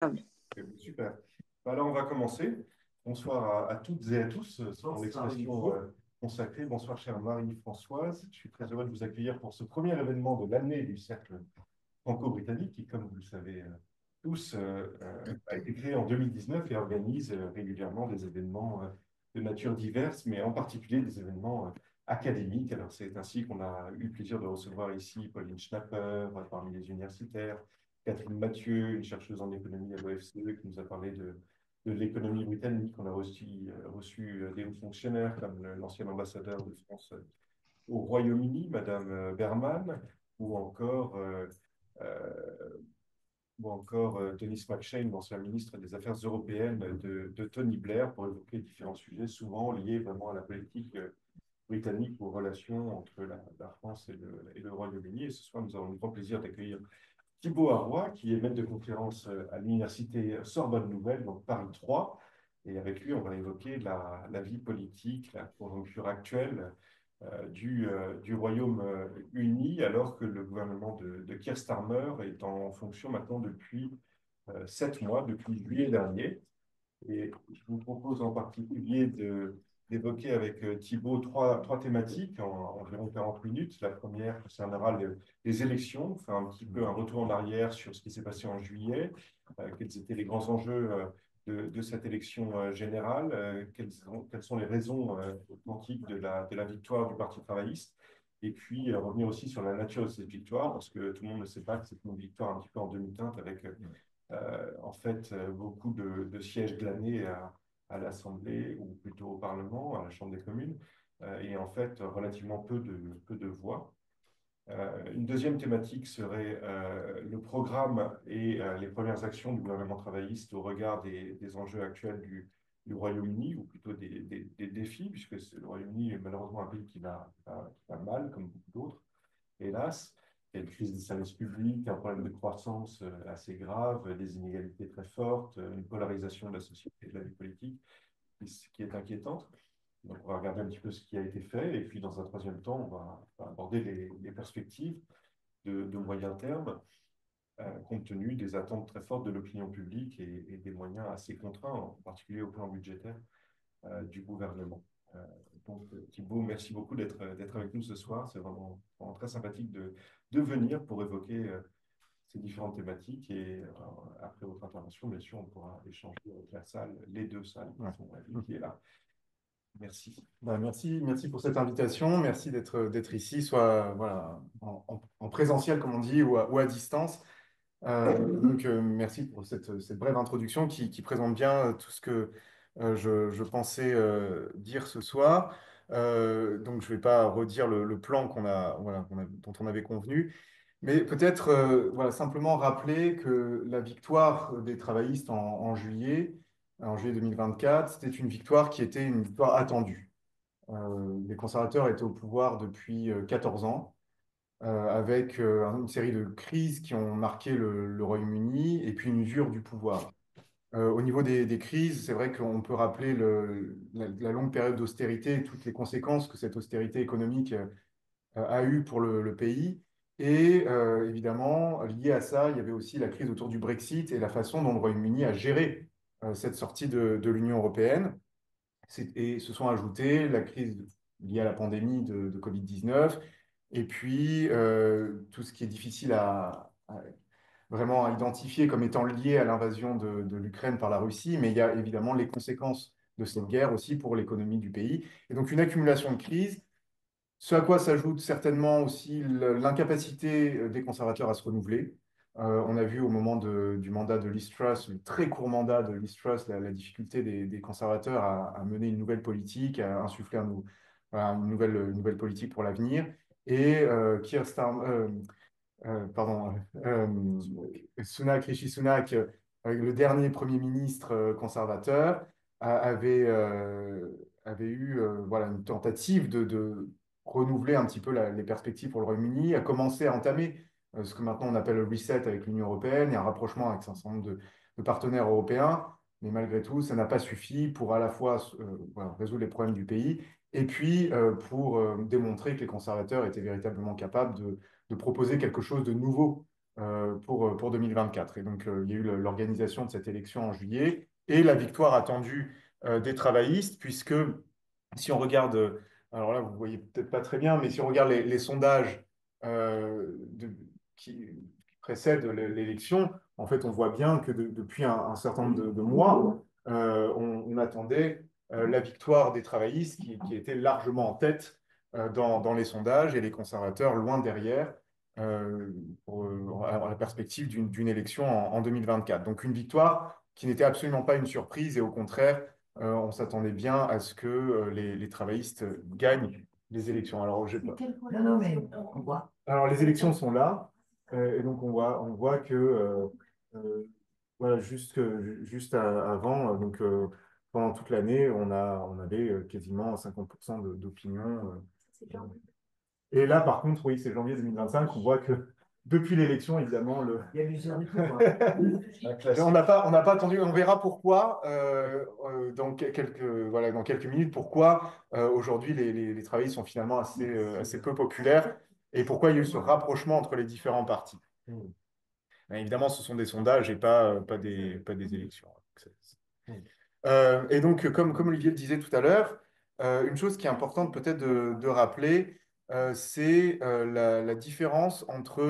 Ok, super. Alors, on va commencer. Bonsoir à toutes et à tous, sans l'expression consacrée. Bonsoir, chère Marie-Françoise. Je suis très heureux de vous accueillir pour ce premier événement de l'année du Cercle franco-britannique, qui, comme vous le savez tous, a été créé en 2019 et organise régulièrement des événements de nature diverse, mais en particulier des événements académiques. Alors, c'est ainsi qu'on a eu le plaisir de recevoir ici Pauline Schnapper, parmi les universitaires, Catherine Mathieu, une chercheuse en économie à l'OFCE, qui nous a parlé de l'économie britannique. On a reçu des hauts fonctionnaires comme l'ancien ambassadeur de France au Royaume-Uni, Madame Berman, ou encore, euh, euh, Denis McShane, l'ancien ministre des Affaires européennes de Tony Blair, pour évoquer différents sujets, souvent liés vraiment à la politique britannique, aux relations entre la France et le Royaume-Uni. Et ce soir, nous avons le grand plaisir d'accueillir Thibaut Arroy, qui est maître de conférence à l'université Sorbonne Nouvelle, donc Paris 3. Et avec lui, on va évoquer la vie politique, la conjoncture actuelle du Royaume-Uni, alors que le gouvernement de Keir Starmer est en fonction maintenant depuis 7 mois, depuis juillet dernier. Et je vous propose en particulier d'évoquer avec Thibaut trois thématiques en environ 40 minutes. La première concernera les élections, faire un petit peu un retour en arrière sur ce qui s'est passé en juillet, quels étaient les grands enjeux de cette élection générale, quelles sont les raisons authentiques de la victoire du Parti travailliste, et puis revenir aussi sur la nature de cette victoire, parce que tout le monde ne sait pas que c'est une victoire un petit peu en demi-teinte avec en fait, beaucoup de sièges glanés à l'Assemblée, ou plutôt au Parlement, à la Chambre des communes, et en fait, relativement peu de voix. Une deuxième thématique serait le programme et les premières actions du gouvernement travailliste au regard des enjeux actuels du Royaume-Uni, ou plutôt des défis, puisque le Royaume-Uni est malheureusement un pays qui va mal, comme beaucoup d'autres, hélas. Il y a une crise des services publics, un problème de croissance assez grave, des inégalités très fortes, une polarisation de la société et de la vie politique qui est inquiétante. Donc, on va regarder un petit peu ce qui a été fait. Et puis, dans un troisième temps, on va aborder les perspectives de moyen terme, compte tenu des attentes très fortes de l'opinion publique et des moyens assez contraints, en particulier au plan budgétaire, du gouvernement. Euh, donc, Thibault, merci beaucoup d'être avec nous ce soir. C'est vraiment très sympathique de venir pour évoquer ces différentes thématiques. Et après votre intervention, bien sûr, on pourra échanger avec la salle, les deux salles qui sont qui est là. Merci. Merci pour cette invitation. Merci d'être ici, soit voilà, en présentiel, comme on dit, ou à distance. Merci pour cette brève introduction qui présente bien tout ce que je pensais dire ce soir. Donc, je ne vais pas redire le plan dont on avait convenu, mais peut-être voilà, simplement rappeler que la victoire des travaillistes en juillet 2024, c'était une victoire qui était une victoire attendue. Les conservateurs étaient au pouvoir depuis 14 ans, avec une série de crises qui ont marqué le Royaume-Uni et puis une usure du pouvoir. Au niveau des crises, c'est vrai qu'on peut rappeler la longue période d'austérité et toutes les conséquences que cette austérité économique a eues pour le pays. Et évidemment, lié à ça, il y avait aussi la crise autour du Brexit et la façon dont le Royaume-Uni a géré cette sortie de l'Union européenne. Et se sont ajoutées la crise liée à la pandémie de Covid-19, et puis tout ce qui est difficile vraiment à identifier comme étant lié à l'invasion de l'Ukraine par la Russie, mais il y a évidemment les conséquences de cette guerre aussi pour l'économie du pays. Et donc une accumulation de crises, ce à quoi s'ajoute certainement aussi l'incapacité des conservateurs à se renouveler. On a vu au moment du mandat de Liz Truss, le très court mandat de Liz Truss, la difficulté des conservateurs à mener une nouvelle politique, à insuffler voilà, une nouvelle politique pour l'avenir. Et Keir Starmer, pardon, Sunak, Rishi Sunak, le dernier Premier ministre conservateur, avait eu voilà, une tentative de renouveler un petit peu les perspectives pour le Royaume-Uni, a commencé à entamer ce que maintenant on appelle le reset avec l'Union européenne et un rapprochement avec un certain nombre de partenaires européens. Mais malgré tout, ça n'a pas suffi pour à la fois voilà, résoudre les problèmes du pays et puis pour démontrer que les conservateurs étaient véritablement capables de proposer quelque chose de nouveau pour 2024. Et donc, il y a eu l'organisation de cette élection en juillet et la victoire attendue des travaillistes, puisque si on regarde, alors là, vous voyez peut-être pas très bien, mais si on regarde les sondages qui précèdent l'élection, en fait, on voit bien que depuis un certain nombre de mois, on attendait la victoire des travaillistes qui était largement en tête dans les sondages et les conservateurs loin derrière à la perspective d'une élection en 2024. Donc une victoire qui n'était absolument pas une surprise et au contraire, on s'attendait bien à ce que les travaillistes gagnent les élections. Alors, Non, non, mais on voit. alors les élections sont là et donc on voit que voilà, juste avant, donc pendant toute l'année, on avait quasiment 50% d'opinion. Et là, par contre, oui, c'est janvier 2025, on voit que depuis l'élection, évidemment, Il y a l'usure du tout, quoi. on n'a pas attendu, on verra pourquoi voilà, dans quelques minutes, pourquoi aujourd'hui les travaillistes sont finalement assez peu populaires et pourquoi il y a eu ce rapprochement entre les différents partis. Mais évidemment, ce sont des sondages et pas des élections. Et donc, comme Olivier le disait tout à l'heure, une chose qui est importante peut-être de rappeler, c'est la différence entre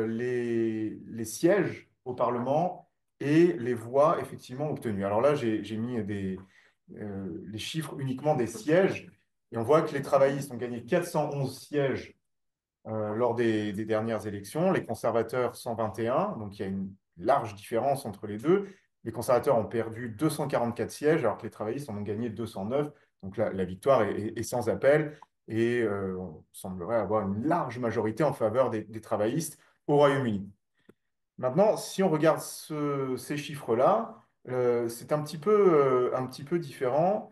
les sièges au Parlement et les voix effectivement obtenues. Alors là, j'ai mis les chiffres uniquement des sièges, et on voit que les travaillistes ont gagné 411 sièges lors des dernières élections, les conservateurs 121, donc il y a une large différence entre les deux. Les conservateurs ont perdu 244 sièges, alors que les travaillistes en ont gagné 209. Donc la victoire est sans appel et on semblerait avoir une large majorité en faveur des travaillistes au Royaume-Uni. Maintenant, si on regarde ces chiffres-là, c'est un petit peu différent,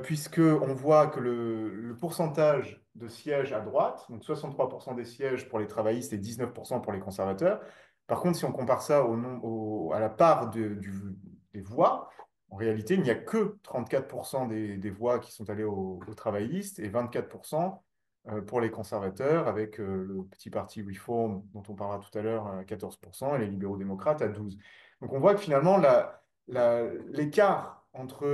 puisqu'on voit que le pourcentage de sièges à droite, donc 63% des sièges pour les travaillistes et 19% pour les conservateurs. Par contre, si on compare ça à la part des voix, en réalité, il n'y a que 34% des voix qui sont allées aux travaillistes et 24% pour les conservateurs, avec le petit parti Reform, dont on parlera tout à l'heure, à 14%, et les libéraux-démocrates à 12%. Donc on voit que finalement, l'écart entre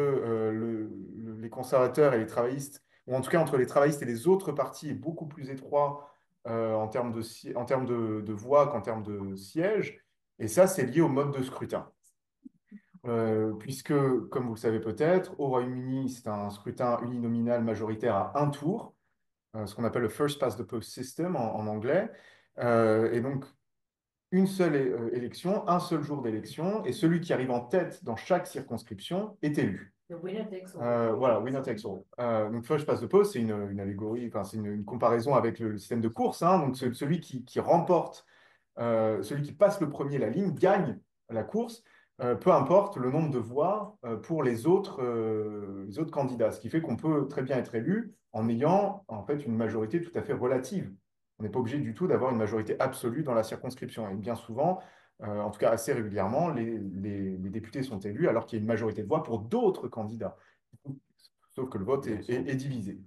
les conservateurs et les travaillistes, ou en tout cas entre les travaillistes et les autres partis, est beaucoup plus étroit en termes de voix qu'en termes de sièges. Et ça, c'est lié au mode de scrutin. Puisque, comme vous le savez peut-être, au Royaume-Uni, c'est un scrutin uninominal majoritaire à un tour, ce qu'on appelle le first past the post system en anglais. Et donc, une seule élection, un seul jour d'élection, et celui qui arrive en tête dans chaque circonscription est élu. Voilà, winner takes all. Donc, first past the post, c'est une allégorie, enfin, c'est une comparaison avec le système de course. Hein, donc, celui qui remporte, celui qui passe le premier la ligne, gagne la course, peu importe le nombre de voix pour les autres candidats. Ce qui fait qu'on peut très bien être élu en ayant en fait une majorité tout à fait relative. On n'est pas obligé du tout d'avoir une majorité absolue dans la circonscription. Et bien souvent, en tout cas assez régulièrement, les députés sont élus alors qu'il y a une majorité de voix pour d'autres candidats. Sauf que le vote est divisé.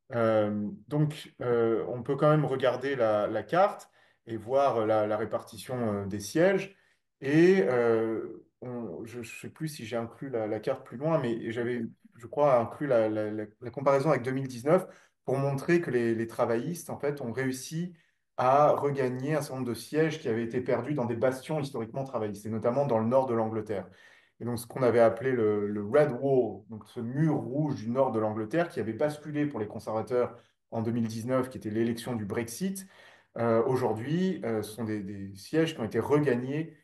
Donc, on peut quand même regarder la carte et voir la répartition des sièges. Et je ne sais plus si j'ai inclus la carte plus loin, mais j'avais, je crois, inclus la comparaison avec 2019 pour montrer que les travaillistes, en fait, ont réussi à regagner un certain nombre de sièges qui avaient été perdus dans des bastions historiquement travaillistes, et notamment dans le nord de l'Angleterre. Et donc, ce qu'on avait appelé le Red Wall, donc ce mur rouge du nord de l'Angleterre, qui avait basculé pour les conservateurs en 2019, qui était l'élection du Brexit. Aujourd'hui, ce sont des sièges qui ont été regagnés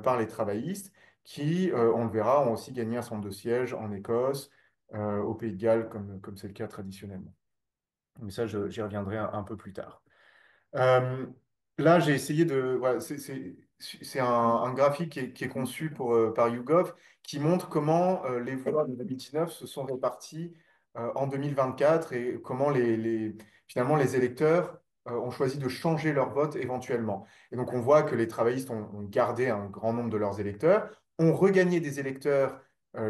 par les travaillistes, qui, on le verra, ont aussi gagné un certain nombre de sièges en Écosse, au Pays de Galles, comme c'est le cas traditionnellement. Mais ça, j'y reviendrai un peu plus tard. Euh, Là, j'ai essayé de. Voilà, c'est un graphique qui est conçu par YouGov qui montre comment les voix de 2019 se sont réparties en 2024 et comment finalement les électeurs ont choisi de changer leur vote éventuellement. Et donc, on voit que les travaillistes ont gardé un grand nombre de leurs électeurs, ont regagné des électeurs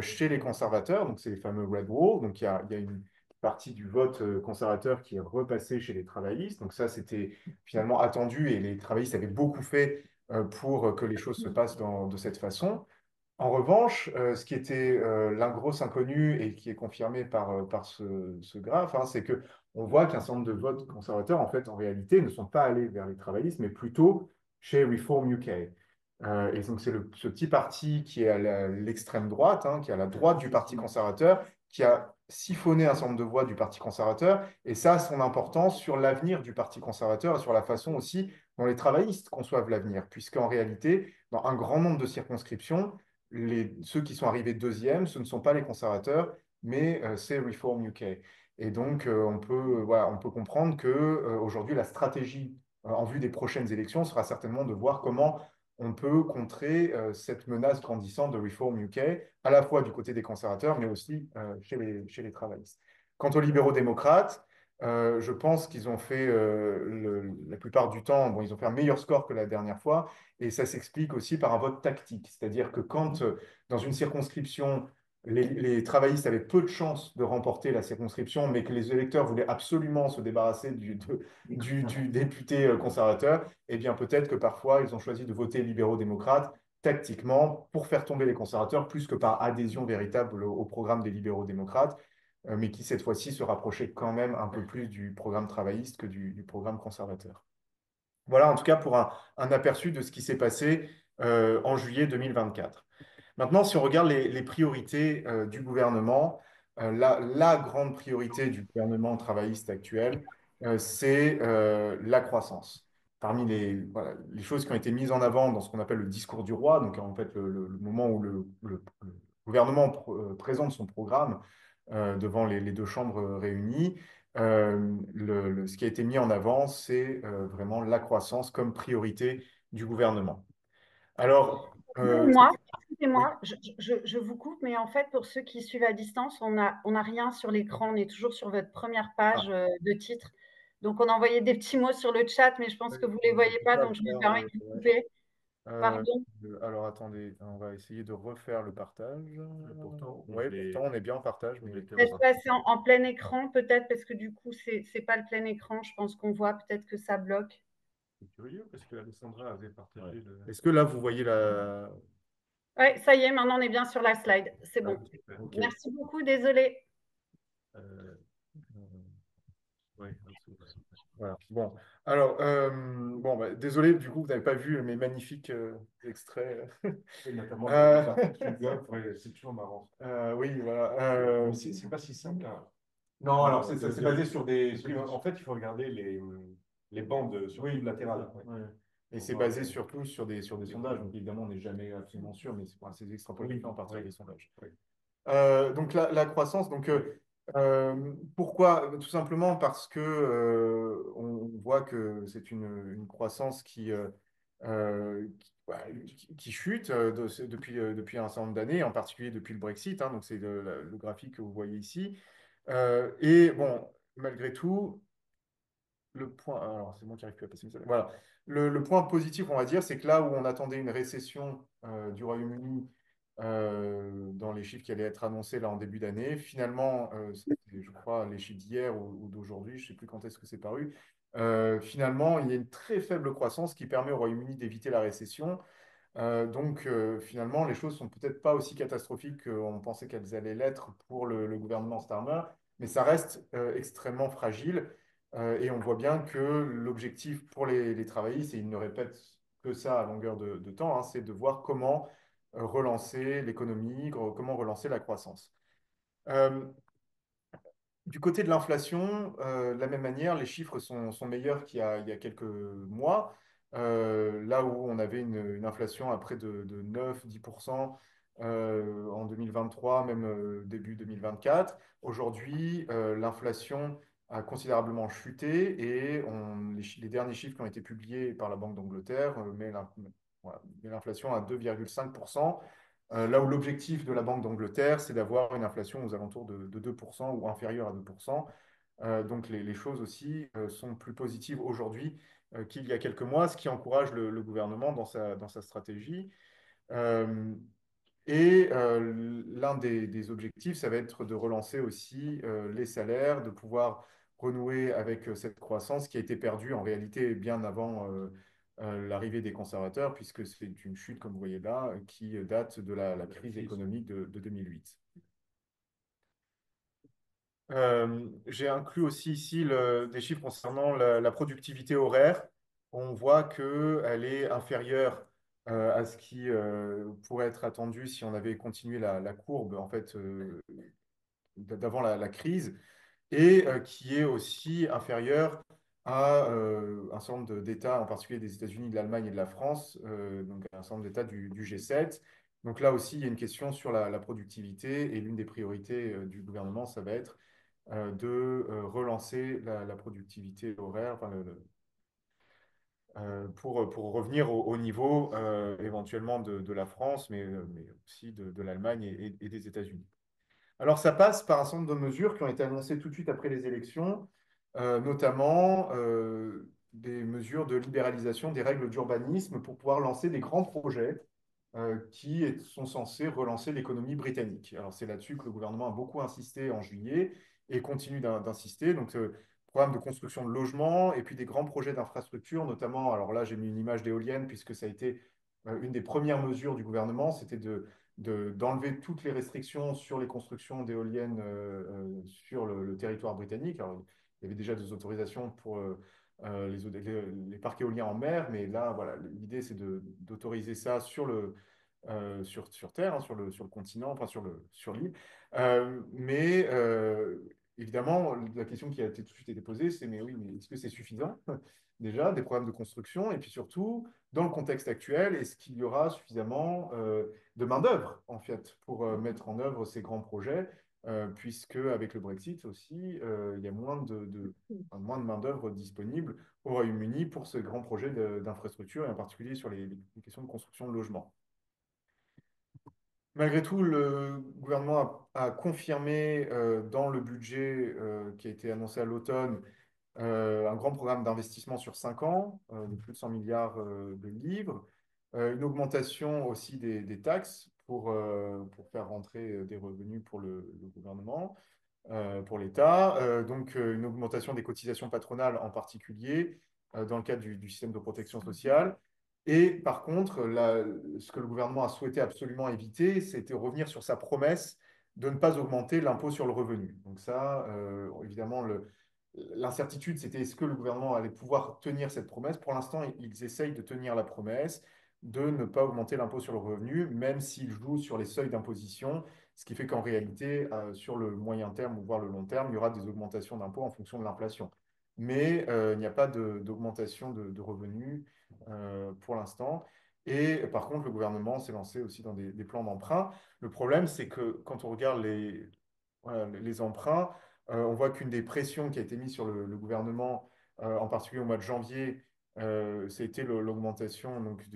chez les conservateurs, donc c'est les fameux Red Wall. Donc, il y a une partie du vote conservateur qui est repassée chez les travaillistes. Donc ça, c'était finalement attendu et les travaillistes avaient beaucoup fait pour que les choses se passent de cette façon. En revanche, ce qui était la grosse inconnue et qui est confirmé par ce graphe, hein, c'est que on voit qu'un certain nombre de votes conservateurs, en fait, en réalité, ne sont pas allés vers les travaillistes, mais plutôt chez Reform UK. Et donc, c'est ce petit parti qui est à l'extrême droite, hein, qui est à la droite du Parti conservateur, qui a siphonné un certain nombre de voix du Parti conservateur. Et ça a son importance sur l'avenir du Parti conservateur et sur la façon aussi dont les travaillistes conçoivent l'avenir, puisqu'en réalité, dans un grand nombre de circonscriptions, ceux qui sont arrivés deuxième, ce ne sont pas les conservateurs, mais c'est Reform UK. Et donc, voilà, on peut comprendre qu'aujourd'hui, la stratégie en vue des prochaines élections sera certainement de voir comment on peut contrer cette menace grandissante de Reform UK, à la fois du côté des conservateurs, mais aussi chez les travaillistes. Quant aux libéraux démocrates, je pense qu'ils ont fait, la plupart du temps, bon, ils ont fait un meilleur score que la dernière fois, et ça s'explique aussi par un vote tactique. C'est-à-dire que quand, dans une circonscription, les travaillistes avaient peu de chances de remporter la circonscription, mais que les électeurs voulaient absolument se débarrasser du député conservateur, eh bien peut-être que parfois ils ont choisi de voter libéraux-démocrates tactiquement pour faire tomber les conservateurs, plus que par adhésion véritable au programme des libéraux-démocrates, mais qui cette fois-ci se rapprochait quand même un peu plus du programme travailliste que du programme conservateur. Voilà en tout cas pour un aperçu de ce qui s'est passé en juillet 2024. Maintenant, si on regarde les priorités du gouvernement, la grande priorité du gouvernement travailliste actuel, c'est la croissance. Parmi voilà, les choses qui ont été mises en avant dans ce qu'on appelle le discours du roi, donc en fait le moment où le gouvernement présente son programme devant les deux chambres réunies, ce qui a été mis en avant, c'est vraiment la croissance comme priorité du gouvernement. Alors, Excusez-moi, oui. excusez-moi, je vous coupe, mais en fait, pour ceux qui suivent à distance, on a rien sur l'écran. On est toujours sur votre première page Ah, de titre. Donc, on a envoyé des petits mots sur le chat, mais je pense oui, que vous ne les je voyez peux pas, pas le donc je me faire, permets de vous ouais. couper. Euh, Pardon. alors attendez, on va essayer de refaire le partage. Pourtant, Oui, pourtant on est bien en partage, mais Peut-être passer en plein écran, peut-être, parce que du coup, c'est pas le plein écran. Je pense qu'on voit peut-être que ça bloque. c'est curieux parce que Alessandra avait partagé le. est-ce que là vous voyez la... Oui, ça y est, maintenant on est bien sur la slide. C'est Ah, bon. Super. ok. Merci beaucoup, désolé. Euh, ouais, en dessous, ouais. Voilà. Bon, alors, bon, bah, désolé, du coup, vous n'avez pas vu mes magnifiques extraits. Et notamment Euh, le parti que tu gobes, ouais, c'est toujours marrant. oui, voilà. Mais c'est pas si simple, hein. Non, alors c'est basé sur des... Parce qu'en fait, il faut regarder les bandes sur Oui, latérales. Ouais. ouais. Et Pour c'est voir, basé surtout sur des sondages. Donc évidemment, on n'est jamais absolument sûr, mais c'est extrapolé oui, à partir ouais, des sondages. ouais. Donc la croissance, donc pourquoi? Tout simplement parce que on voit que c'est une croissance qui chute depuis un certain nombre d'années, en particulier depuis le Brexit, hein, donc c'est le graphique que vous voyez ici. Et bon, malgré tout, le point, alors c'est moi qui n'arrive plus à passer une slide. Voilà. Le point positif, on va dire, c'est que là où on attendait une récession du Royaume-Uni dans les chiffres qui allaient être annoncés là en début d'année, finalement, je crois, les chiffres d'hier ou d'aujourd'hui, je ne sais plus quand est-ce que c'est paru, finalement, il y a une très faible croissance qui permet au Royaume-Uni d'éviter la récession. Donc, finalement, les choses sont peut-être pas aussi catastrophiques qu'on pensait qu'elles allaient l'être pour le gouvernement Starmer, mais ça reste extrêmement fragile. Et on voit bien que l'objectif pour les travaillistes, et ils ne répètent que ça à longueur de temps, hein, c'est de voir comment relancer l'économie, comment relancer la croissance. Euh, du côté de l'inflation, de la même manière, les chiffres sont meilleurs il y a quelques mois. Là où on avait une inflation à près de 9-10% en 2023, même début 2024. Aujourd'hui, l'inflation a considérablement chuté et les derniers chiffres qui ont été publiés par la Banque d'Angleterre voilà, met l'inflation à 2,5%. Là où l'objectif de la Banque d'Angleterre, c'est d'avoir une inflation aux alentours de 2% ou inférieure à 2%. Donc les choses aussi sont plus positives aujourd'hui qu'il y a quelques mois, ce qui encourage le gouvernement dans sa stratégie. Euh, l'un des objectifs, ça va être de relancer aussi les salaires, de pouvoir renouer avec cette croissance qui a été perdue en réalité bien avant l'arrivée des conservateurs, puisque c'est une chute, comme vous voyez là, qui date de la crise économique de 2008. J'ai inclus aussi ici des chiffres concernant la productivité horaire. On voit qu'elle est inférieure à ce qui pourrait être attendu si on avait continué la courbe en fait, d'avant la crise, et qui est aussi inférieure à un certain nombre d'États, en particulier des États-Unis, de l'Allemagne et de la France, donc un certain nombre d'États du G7. Donc là aussi, il y a une question sur la productivité, et l'une des priorités du gouvernement, ça va être de relancer la productivité horaire, enfin, pour revenir au niveau éventuellement de la France, mais aussi de l'Allemagne et des États-Unis. Alors, ça passe par un certain nombre de mesures qui ont été annoncées tout de suite après les élections, notamment des mesures de libéralisation des règles d'urbanisme pour pouvoir lancer des grands projets qui sont censés relancer l'économie britannique. Alors, c'est là-dessus que le gouvernement a beaucoup insisté en juillet et continue d'insister. Donc, programme de construction de logements et puis des grands projets d'infrastructure, notamment, alors là, j'ai mis une image d'éolienne puisque ça a été une des premières mesures du gouvernement, c'était d'enlever toutes les restrictions sur les constructions d'éoliennes sur le territoire britannique. Alors, il y avait déjà des autorisations pour les parcs éoliens en mer, mais là, voilà, l'idée, c'est d'autoriser ça sur Terre, hein, sur le continent, enfin sur l'île. Mais évidemment, la question qui a tout de suite été posée, c'est mais oui, mais est-ce que c'est suffisant déjà, des programmes de construction? Et puis surtout, dans le contexte actuel, est-ce qu'il y aura suffisamment de main-d'œuvre, en fait, pour mettre en œuvre ces grands projets, puisque avec le Brexit aussi, il y a moins de main-d'œuvre disponible au Royaume-Uni pour ce grand projet d'infrastructure, et en particulier sur les questions de construction de logements. Malgré tout, le gouvernement a confirmé dans le budget qui a été annoncé à l'automne un grand programme d'investissement sur 5 ans, de plus de 100 milliards de livres, une augmentation aussi des taxes pour faire rentrer des revenus pour le gouvernement, pour l'État, donc une augmentation des cotisations patronales en particulier dans le cadre du système de protection sociale. Et par contre, ce que le gouvernement a souhaité absolument éviter, c'était revenir sur sa promesse de ne pas augmenter l'impôt sur le revenu. Donc ça, évidemment, l'incertitude, c'était est-ce que le gouvernement allait pouvoir tenir cette promesse. Pour l'instant, ils essayent de tenir la promesse de ne pas augmenter l'impôt sur le revenu, même s'ils jouent sur les seuils d'imposition, ce qui fait qu'en réalité, sur le moyen terme, ou voire le long terme, il y aura des augmentations d'impôts en fonction de l'inflation. Mais il n'y a pas d'augmentation de revenus pour l'instant. Et par contre, le gouvernement s'est lancé aussi dans des plans d'emprunt. Le problème, c'est que quand on regarde voilà, les emprunts, on voit qu'une des pressions qui a été mise sur le gouvernement, en particulier au mois de janvier, c'était l'augmentation donc,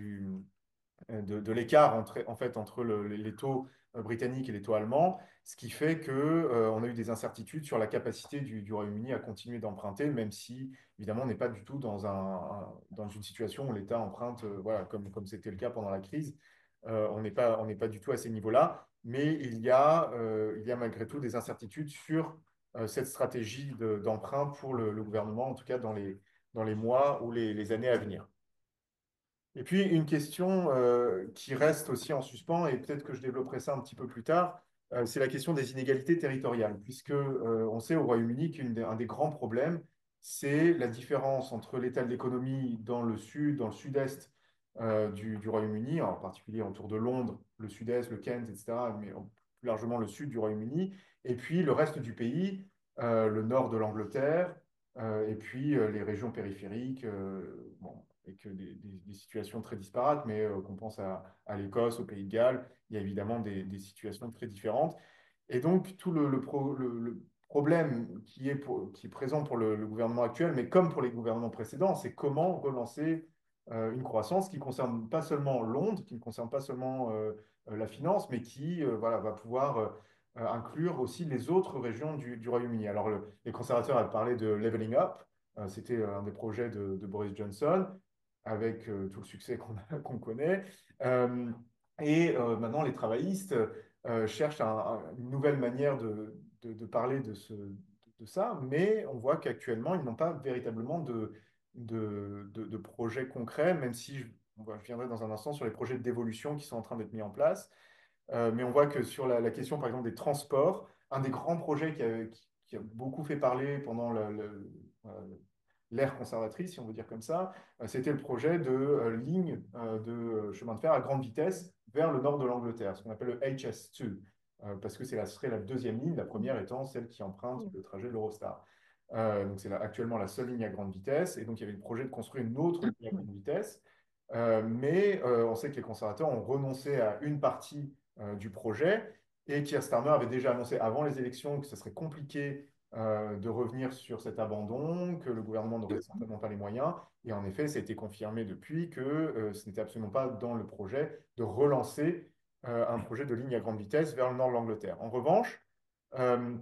de l'écart en fait, entre les taux britanniques et les taux allemands, ce qui fait qu'on a eu des incertitudes sur la capacité du Royaume-Uni à continuer d'emprunter, même si, évidemment, on n'est pas du tout dans une situation où l'État emprunte, voilà, comme c'était le cas pendant la crise. On n'est pas du tout à ces niveaux-là, mais il y a malgré tout des incertitudes sur cette stratégie d'emprunt pour le gouvernement, en tout cas dans les mois ou les années à venir. Et puis, une question qui reste aussi en suspens, et peut-être que je développerai ça un petit peu plus tard, c'est la question des inégalités territoriales, puisque on sait au Royaume-Uni qu'un des grands problèmes, c'est la différence entre l'état de l'économie dans le sud, dans le sud-est du Royaume-Uni, en particulier autour de Londres, le sud-est, le Kent, etc., mais plus largement le sud du Royaume-Uni, et puis le reste du pays, le nord de l'Angleterre, et puis les régions périphériques, bon, avec des situations très disparates, mais qu'on pense à l'Écosse, au Pays de Galles, il y a évidemment des situations très différentes. Et donc, tout le problème qui est présent pour le gouvernement actuel, mais comme pour les gouvernements précédents, c'est comment relancer une croissance qui ne concerne pas seulement Londres, qui ne concerne pas seulement la finance, mais qui voilà, va pouvoir inclure aussi les autres régions du Royaume-Uni. Alors, les conservateurs avaient parlé de leveling up, c'était un des projets de Boris Johnson, avec tout le succès qu'on connaît. Maintenant, les travaillistes cherchent une nouvelle manière de parler de ça, mais on voit qu'actuellement, ils n'ont pas véritablement de projets concrets, même si je viendrai dans un instant sur les projets de dévolution qui sont en train d'être mis en place. Mais on voit que sur la question, par exemple, des transports, un des grands projets qui a beaucoup fait parler pendant l'ère conservatrice, si on veut dire comme ça, c'était le projet de ligne de chemin de fer à grande vitesse vers le nord de l'Angleterre, ce qu'on appelle le HS2, parce que serait la deuxième ligne, la première étant celle qui emprunte le trajet de l'Eurostar. Donc c'est actuellement la seule ligne à grande vitesse, et donc il y avait le projet de construire une autre ligne à grande vitesse. Mais on sait que les conservateurs ont renoncé à une partie du projet, et Keir Starmer avait déjà annoncé avant les élections que ce serait compliqué de revenir sur cet abandon, que le gouvernement n'aurait certainement pas les moyens. Et en effet, ça a été confirmé depuis que ce n'était absolument pas dans le projet de relancer un projet de ligne à grande vitesse vers le nord de l'Angleterre. En revanche, euh,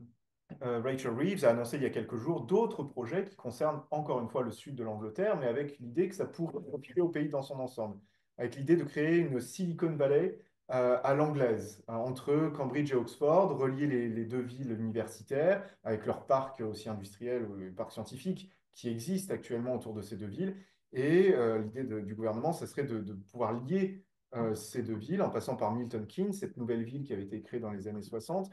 Rachel Reeves a annoncé il y a quelques jours d'autres projets qui concernent encore une fois le sud de l'Angleterre, mais avec l'idée que ça pourrait profiter au pays dans son ensemble, avec l'idée de créer une Silicon Valley à l'anglaise, entre Cambridge et Oxford, relier les deux villes universitaires, avec leurs parcs aussi industriels ou les parcs scientifiques qui existent actuellement autour de ces deux villes. Et l'idée du gouvernement, ce serait de pouvoir lier ces deux villes en passant par Milton Keynes, cette nouvelle ville qui avait été créée dans les années 60,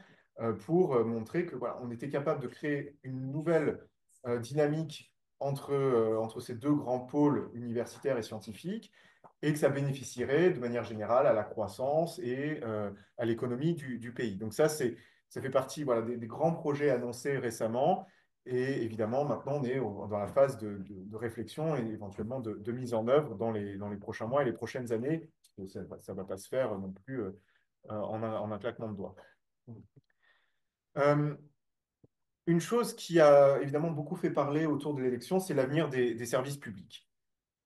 pour montrer que voilà, on était capable de créer une nouvelle dynamique entre ces deux grands pôles universitaires et scientifiques, et que ça bénéficierait de manière générale à la croissance et à l'économie du pays. Donc ça fait partie voilà, des grands projets annoncés récemment. Et évidemment, maintenant, on est dans la phase de réflexion et éventuellement de mise en œuvre dans les prochains mois et les prochaines années. Ça ne va pas se faire non plus en un claquement de doigts. Euh, une chose qui a évidemment beaucoup fait parler autour de l'élection, c'est l'avenir des services publics.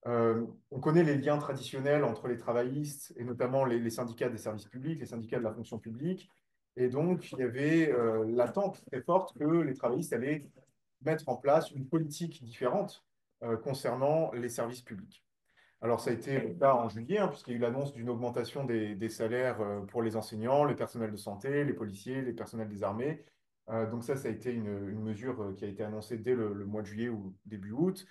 On connaît les liens traditionnels entre les travaillistes et notamment les syndicats des services publics, les syndicats de la fonction publique. Et donc, il y avait l'attente très forte que les travaillistes allaient mettre en place une politique différente concernant les services publics. Alors, ça a été le cas en juillet, hein, puisqu'il y a eu l'annonce d'une augmentation des salaires pour les enseignants, les personnels de santé, les policiers, les personnels des armées. Donc ça a été une mesure qui a été annoncée dès le mois de juillet ou début août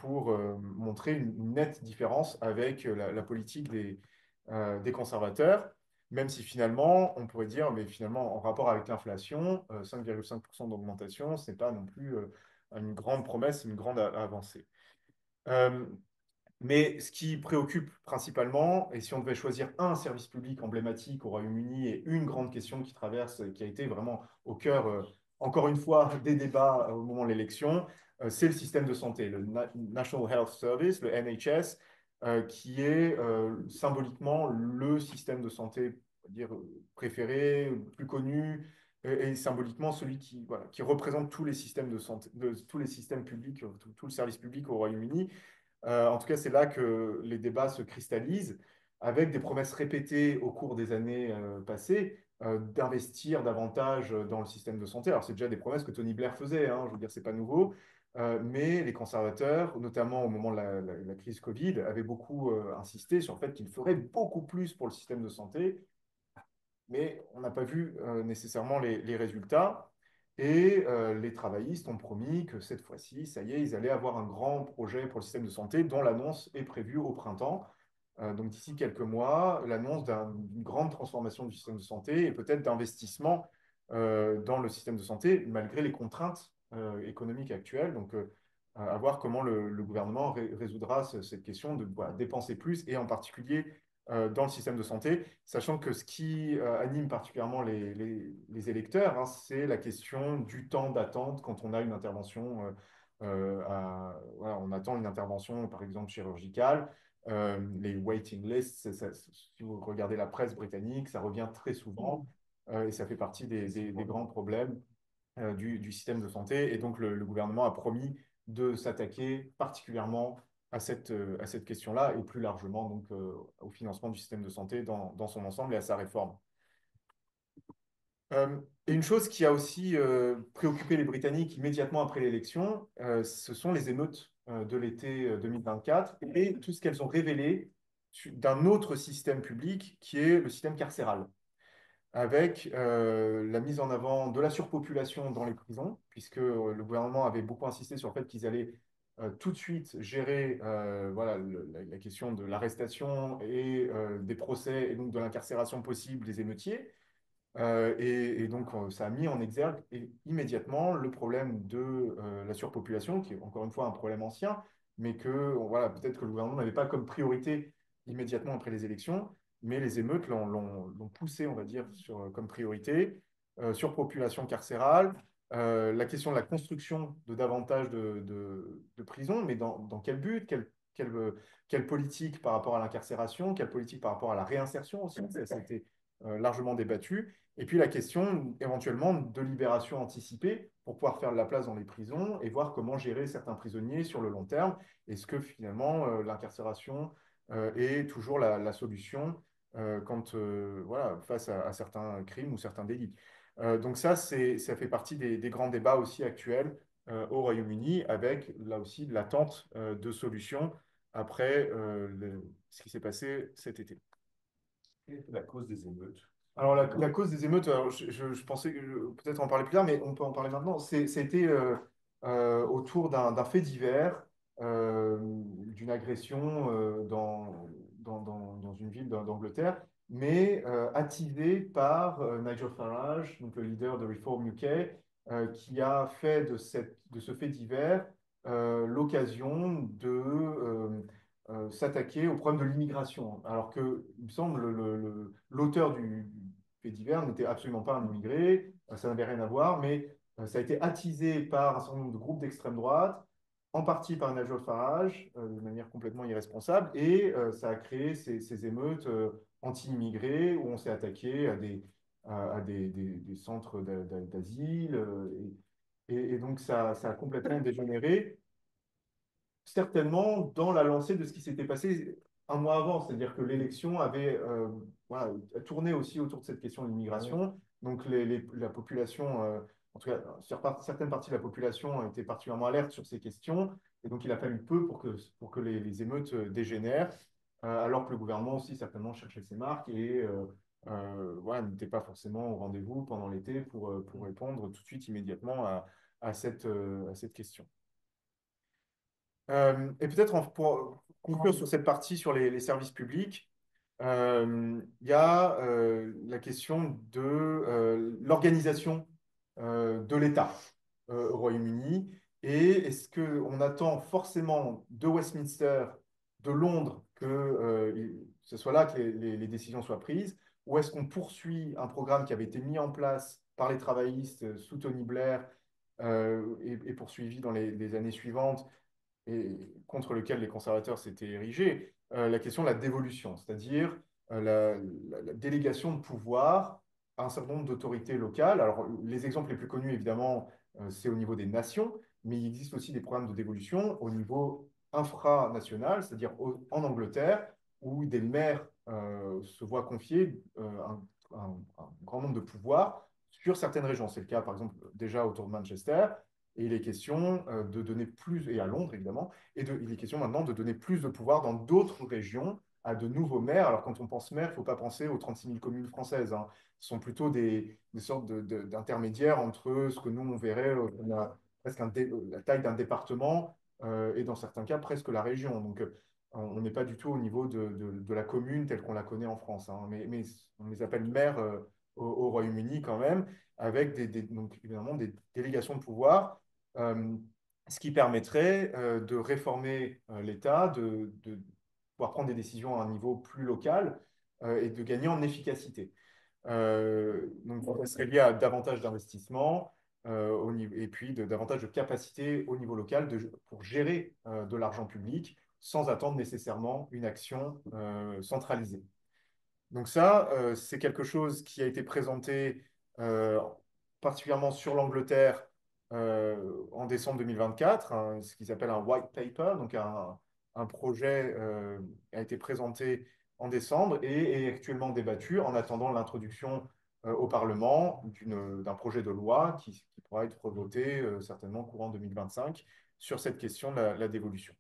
pour montrer une nette différence avec la politique des conservateurs, même si finalement, on pourrait dire, mais finalement, en rapport avec l'inflation, 5,5% d'augmentation, ce n'est pas non plus une grande promesse, une grande avancée. Euh, mais ce qui préoccupe principalement, et si on devait choisir un service public emblématique au Royaume-Uni et une grande question qui traverse, qui a été vraiment au cœur, encore une fois, des débats au moment de l'élection, c'est le système de santé, le National Health Service, le NHS, qui est symboliquement le système de santé, on va dire, préféré, plus connu, et symboliquement celui voilà, qui représente tous les systèmes de santé, tous les systèmes publics, tout le service public au Royaume-Uni. En tout cas, c'est là que les débats se cristallisent, avec des promesses répétées au cours des années passées d'investir davantage dans le système de santé. Alors, c'est déjà des promesses que Tony Blair faisait, hein, je veux dire, c'est pas nouveau, mais les conservateurs, notamment au moment de la crise Covid, avaient beaucoup insisté sur le fait qu'ils feraient beaucoup plus pour le système de santé, mais on n'a pas vu nécessairement les résultats. Et les travaillistes ont promis que cette fois-ci, ça y est, ils allaient avoir un grand projet pour le système de santé dont l'annonce est prévue au printemps. Donc d'ici quelques mois, l'annonce d'une grande transformation du système de santé et peut-être d'investissement dans le système de santé, malgré les contraintes économiques actuelles. Donc à voir comment le gouvernement résoudra cette question de voilà, dépenser plus et en particulier dans le système de santé, sachant que ce qui anime particulièrement les électeurs, hein, c'est la question du temps d'attente quand on a une intervention, voilà, on attend une intervention, par exemple, chirurgicale. Les waiting lists, si vous regardez la presse britannique, ça revient très souvent et ça fait partie des grands problèmes du système de santé. Et donc, le gouvernement a promis de s'attaquer particulièrement à cette question-là et plus largement donc, au financement du système de santé dans son ensemble et à sa réforme. Et une chose qui a aussi préoccupé les Britanniques immédiatement après l'élection, ce sont les émeutes de l'été 2024 et tout ce qu'elles ont révélé d'un autre système public qui est le système carcéral avec la mise en avant de la surpopulation dans les prisons, puisque le gouvernement avait beaucoup insisté sur le fait qu'ils allaient tout de suite gérer voilà, la question de l'arrestation et des procès et donc de l'incarcération possible des émeutiers. Et donc, ça a mis en exergue immédiatement le problème de la surpopulation, qui est encore une fois un problème ancien, mais que voilà, peut-être que le gouvernement n'avait pas comme priorité immédiatement après les élections, mais les émeutes l'ont poussé, on va dire, comme priorité. Surpopulation carcérale, la question de la construction de davantage de prisons, mais dans quel but, quelle politique par rapport à l'incarcération, quelle politique par rapport à la réinsertion aussi, ça a été largement débattu. Et puis la question éventuellement de libération anticipée pour pouvoir faire de la place dans les prisons et voir comment gérer certains prisonniers sur le long terme. Est-ce que finalement l'incarcération est toujours la solution quand, voilà, face à certains crimes ou certains délits. Donc ça fait partie des grands débats aussi actuels au Royaume-Uni avec là aussi l'attente de solutions après ce qui s'est passé cet été. Quelle était la cause des émeutes? Alors, la cause des émeutes, alors, je pensais peut-être en parler plus tard, mais on peut en parler maintenant. C'était autour d'un fait divers, d'une agression dans une ville d'Angleterre, mais attisé par Nigel Farage, donc le leader de Reform UK, qui a fait de ce fait divers l'occasion de s'attaquer au problème de l'immigration. Alors que, il me semble, l'auteur du fait divers n'était absolument pas un immigré, ça n'avait rien à voir, mais ça a été attisé par un certain nombre de groupes d'extrême droite, en partie par Nigel Farage, de manière complètement irresponsable, et ça a créé ces émeutes anti-immigrés où on s'est attaqué à des centres d'asile, et donc ça a complètement dégénéré certainement dans la lancée de ce qui s'était passé un mois avant, c'est-à-dire que l'élection avait voilà, tourné aussi autour de cette question de l'immigration. Donc la population, en tout cas certaines parties de la population étaient particulièrement alertes sur ces questions, et donc il a fallu peu pour que les émeutes dégénèrent, alors que le gouvernement aussi certainement cherchait ses marques et voilà, n'était pas forcément au rendez-vous pendant l'été pour répondre tout de suite immédiatement à cette question. Et peut-être pour conclure sur cette partie sur les services publics, il y a la question de l'organisation de l'État au Royaume-Uni. Et est-ce qu'on attend forcément de Westminster, de Londres, que ce soit là que les décisions soient prises, ou est-ce qu'on poursuit un programme qui avait été mis en place par les travaillistes sous Tony Blair et poursuivi dans les années suivantes, et contre lequel les conservateurs s'étaient érigés, la question de la dévolution, c'est-à-dire la délégation de pouvoir à un certain nombre d'autorités locales. Alors, les exemples les plus connus, évidemment, c'est au niveau des nations, mais il existe aussi des programmes de dévolution au niveau infranational, c'est-à-dire en Angleterre, où des maires se voient confier un grand nombre de pouvoirs sur certaines régions. C'est le cas, par exemple, déjà autour de Manchester. Et il est question de donner plus, et à Londres évidemment, il est question maintenant de donner plus de pouvoir dans d'autres régions à de nouveaux maires. Alors quand on pense maire, il ne faut pas penser aux 36 000 communes françaises, hein. Ce sont plutôt des sortes d'intermédiaires entre ce que nous on verrait, on a presque la taille d'un département et dans certains cas presque la région. Donc on n'est pas du tout au niveau de la commune telle qu'on la connaît en France, hein. Mais on les appelle maires au Royaume-Uni quand même, avec donc évidemment des délégations de pouvoir, ce qui permettrait de réformer l'État, de pouvoir prendre des décisions à un niveau plus local et de gagner en efficacité. Donc, ça serait lié à davantage d'investissements et puis davantage de capacité au niveau local pour gérer de l'argent public sans attendre nécessairement une action centralisée. Donc ça, c'est quelque chose qui a été présenté particulièrement sur l'Angleterre en décembre 2024, ce qu'ils appellent un white paper, donc un projet a été présenté en décembre et est actuellement débattu en attendant l'introduction au Parlement d'un projet de loi qui pourra être voté certainement courant 2025 sur cette question de la dévolution.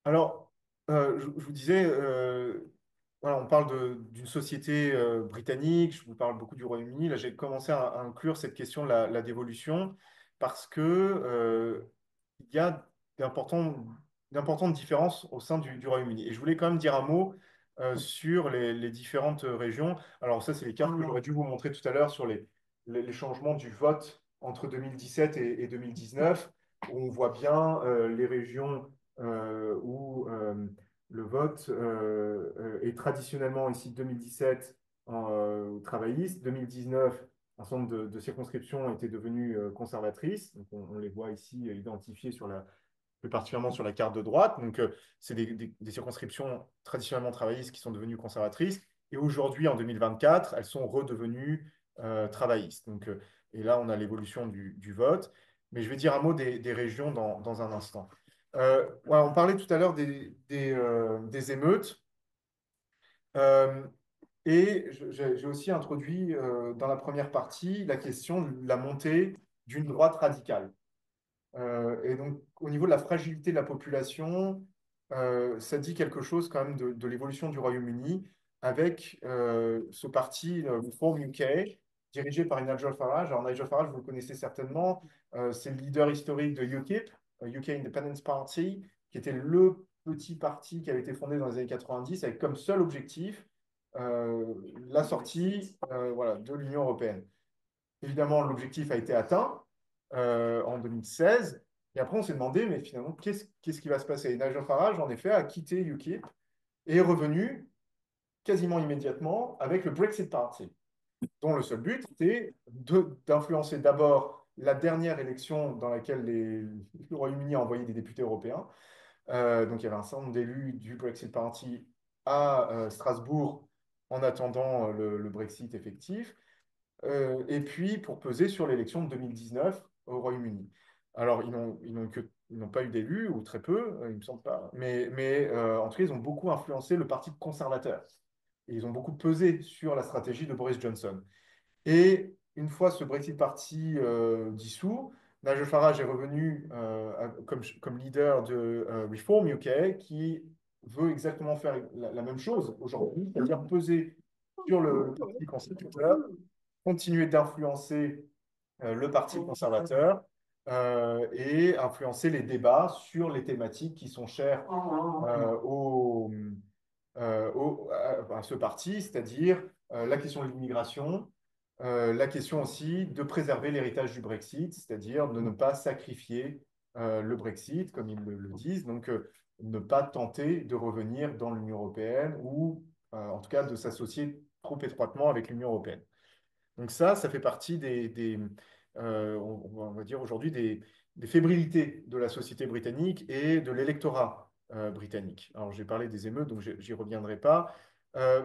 Alors, je vous disais, voilà, on parle d'une société britannique, je vous parle beaucoup du Royaume-Uni. Là, j'ai commencé à inclure cette question de la dévolution. parce que il y a d'importantes différences au sein du Royaume-Uni. Et je voulais quand même dire un mot sur les différentes régions. Alors ça, c'est les cartes que j'aurais dû vous montrer tout à l'heure sur les changements du vote entre 2017 et 2019, où on voit bien les régions où le vote est traditionnellement ici 2017 travailliste, 2019 un certain nombre de circonscriptions étaient devenues conservatrices. Donc on les voit ici identifiées plus particulièrement sur la carte de droite. Donc c'est des circonscriptions traditionnellement travaillistes qui sont devenues conservatrices. Et aujourd'hui, en 2024, elles sont redevenues travaillistes. Donc, et là, on a l'évolution du vote. Mais je vais dire un mot des régions dans un instant. Ouais, on parlait tout à l'heure des émeutes. Euh, et j'ai aussi introduit dans la première partie la question de la montée d'une droite radicale. Et donc, au niveau de la fragilité de la population, ça dit quelque chose quand même de l'évolution du Royaume-Uni avec ce parti Reform UK, dirigé par Nigel Farage. Alors, Nigel Farage, vous le connaissez certainement, c'est le leader historique de UKIP, UK Independence Party, qui était le petit parti qui avait été fondé dans les années 90 avec comme seul objectif la sortie voilà, de l'Union européenne. Évidemment, l'objectif a été atteint en 2016. Et après, on s'est demandé, mais finalement, qu'est-ce qui va se passer? Et Nigel Farage, en effet, a quitté UKIP et est revenu quasiment immédiatement avec le Brexit Party, dont le seul but était d'influencer d'abord la dernière élection dans laquelle le Royaume-Uni a envoyé des députés européens. Donc, il y avait un certain nombre d'élus du Brexit Party à Strasbourg en attendant le Brexit effectif et puis pour peser sur l'élection de 2019 au Royaume-Uni. Alors, ils n'ont pas eu d'élus, ou très peu, il me semble pas, mais en tout cas, ils ont beaucoup influencé le Parti conservateur. Et ils ont beaucoup pesé sur la stratégie de Boris Johnson. Et une fois ce Brexit Party dissous, Nigel Farage est revenu comme leader de Reform UK, qui veut exactement faire la même chose aujourd'hui, c'est-à-dire peser sur le Parti conservateur, continuer d'influencer le Parti conservateur et influencer les débats sur les thématiques qui sont chères à ce parti, c'est-à-dire la question de l'immigration, la question aussi de préserver l'héritage du Brexit, c'est-à-dire de ne pas sacrifier le Brexit, comme ils le disent, donc ne pas tenter de revenir dans l'Union européenne ou en tout cas de s'associer trop étroitement avec l'Union européenne. Donc ça fait partie on va dire aujourd'hui, des fébrilités de la société britannique et de l'électorat britannique. Alors j'ai parlé des émeutes, donc j'y reviendrai pas.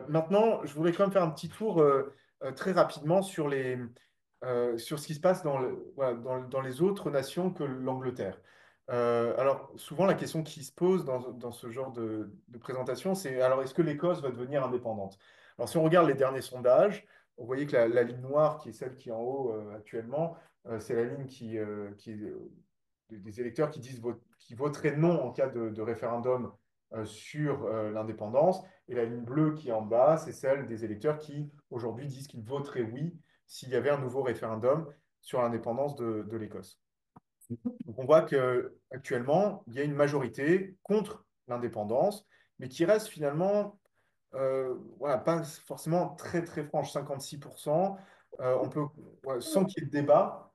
Maintenant, je voudrais quand même faire un petit tour très rapidement sur ce qui se passe voilà, dans les autres nations que l'Angleterre. Alors souvent, la question qui se pose dans ce genre de présentation, c'est alors est-ce que l'Écosse va devenir indépendante? Alors si on regarde les derniers sondages, vous voyez que la ligne noire, qui est celle qui est en haut actuellement, c'est la ligne qui est des électeurs qui voteraient non en cas de référendum sur l'indépendance. Et la ligne bleue qui est en bas, c'est celle des électeurs qui aujourd'hui disent qu'ils voteraient oui s'il y avait un nouveau référendum sur l'indépendance de l'Écosse. Donc on voit qu'actuellement, il y a une majorité contre l'indépendance, mais qui reste finalement voilà, pas forcément très très franche, 56%. On peut, ouais, sans qu'il y ait de débat,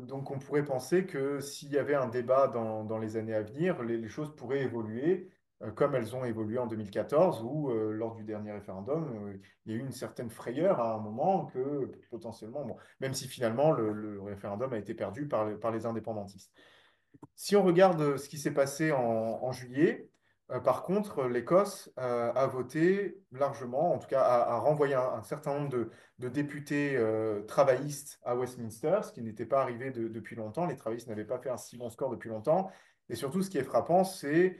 donc on pourrait penser que s'il y avait un débat dans les années à venir, les choses pourraient évoluer comme elles ont évolué en 2014, où lors du dernier référendum, il y a eu une certaine frayeur à un moment que potentiellement, bon, même si finalement le référendum a été perdu par les indépendantistes. Si on regarde ce qui s'est passé en juillet, par contre, l'Écosse a voté largement, en tout cas a renvoyé un certain nombre de députés travaillistes à Westminster, ce qui n'était pas arrivé depuis longtemps. Les travaillistes n'avaient pas fait un si bon score depuis longtemps. Et surtout, ce qui est frappant, c'est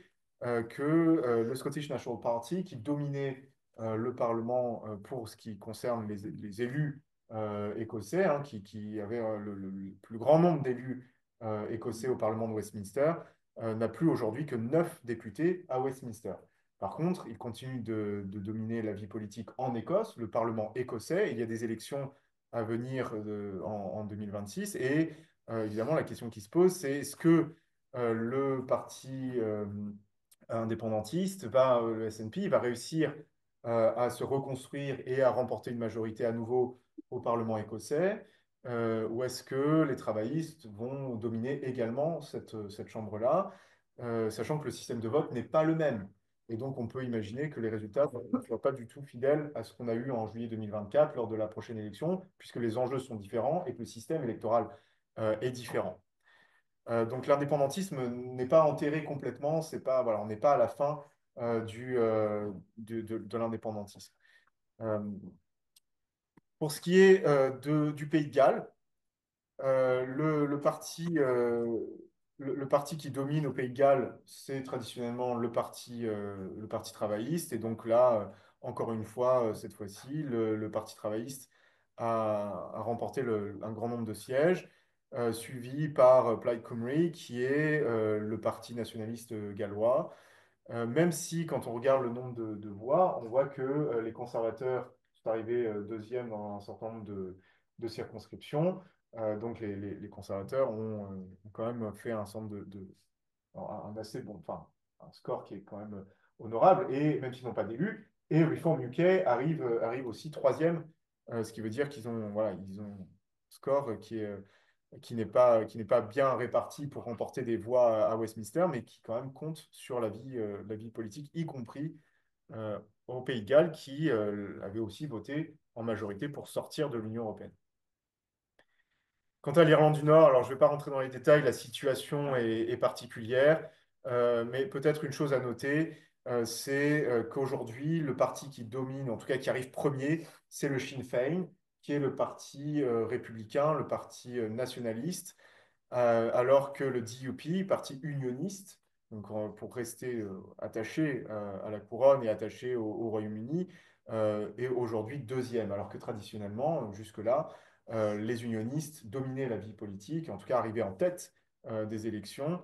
que le Scottish National Party, qui dominait le Parlement pour ce qui concerne les élus écossais, hein, qui avait le plus grand nombre d'élus écossais au Parlement de Westminster, n'a plus aujourd'hui que 9 députés à Westminster. Par contre, il continue de dominer la vie politique en Écosse, le Parlement écossais. Il y a des élections à venir en 2026 et évidemment, la question qui se pose, c'est est-ce que le parti indépendantiste, le SNP, va réussir à se reconstruire et à remporter une majorité à nouveau au Parlement écossais, ou est-ce que les travaillistes vont dominer également cette chambre-là, sachant que le système de vote n'est pas le même. Et donc, on peut imaginer que les résultats ne soient pas du tout fidèles à ce qu'on a eu en juillet 2024 lors de la prochaine élection, puisque les enjeux sont différents et que le système électoral est différent. Donc l'indépendantisme n'est pas enterré complètement, c'est pas, voilà, on n'est pas à la fin de l'indépendantisme. Euh, pour ce qui est du Pays de Galles, le parti qui domine au Pays de Galles, c'est traditionnellement le parti travailliste. Et donc là, encore une fois, cette fois-ci, le parti travailliste a remporté un grand nombre de sièges, suivi par Plaid Cymru, qui est le parti nationaliste gallois. Même si, quand on regarde le nombre de voix, on voit que les conservateurs sont arrivés deuxième dans un certain nombre de circonscriptions. Donc, les conservateurs ont quand même fait un certain un assez bon, enfin, un score qui est quand même honorable, et même s'ils n'ont pas d'élu. Et Reform UK arrive aussi troisième, ce qui veut dire qu'ils ont, voilà, ils ont un score qui n'est pas bien réparti pour remporter des voix à Westminster, mais qui quand même compte sur la vie politique, y compris au Pays de Galles, qui avait aussi voté en majorité pour sortir de l'Union européenne. Quant à l'Irlande du Nord, alors je ne vais pas rentrer dans les détails, la situation est particulière, mais peut-être une chose à noter, c'est qu'aujourd'hui, le parti qui domine, en tout cas qui arrive premier, c'est le Sinn Féin, qui est le parti républicain, le parti nationaliste, alors que le DUP, parti unioniste, donc pour rester attaché à la couronne et attaché au Royaume-Uni, est aujourd'hui deuxième, alors que traditionnellement, jusque-là, les unionistes dominaient la vie politique, en tout cas arrivaient en tête des élections.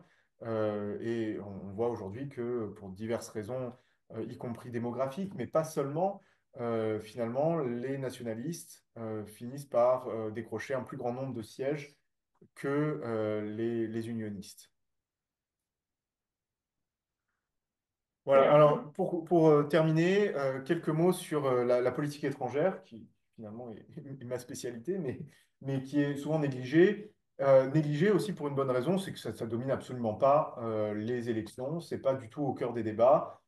Et on voit aujourd'hui que pour diverses raisons, y compris démographiques, mais pas seulement, finalement, les nationalistes finissent par décrocher un plus grand nombre de sièges que les unionistes. Voilà, alors pour terminer, quelques mots sur la politique étrangère, qui finalement est ma spécialité, mais qui est souvent négligée. Négligée aussi pour une bonne raison, c'est que ça ne domine absolument pas les élections, c'est pas du tout au cœur des débats.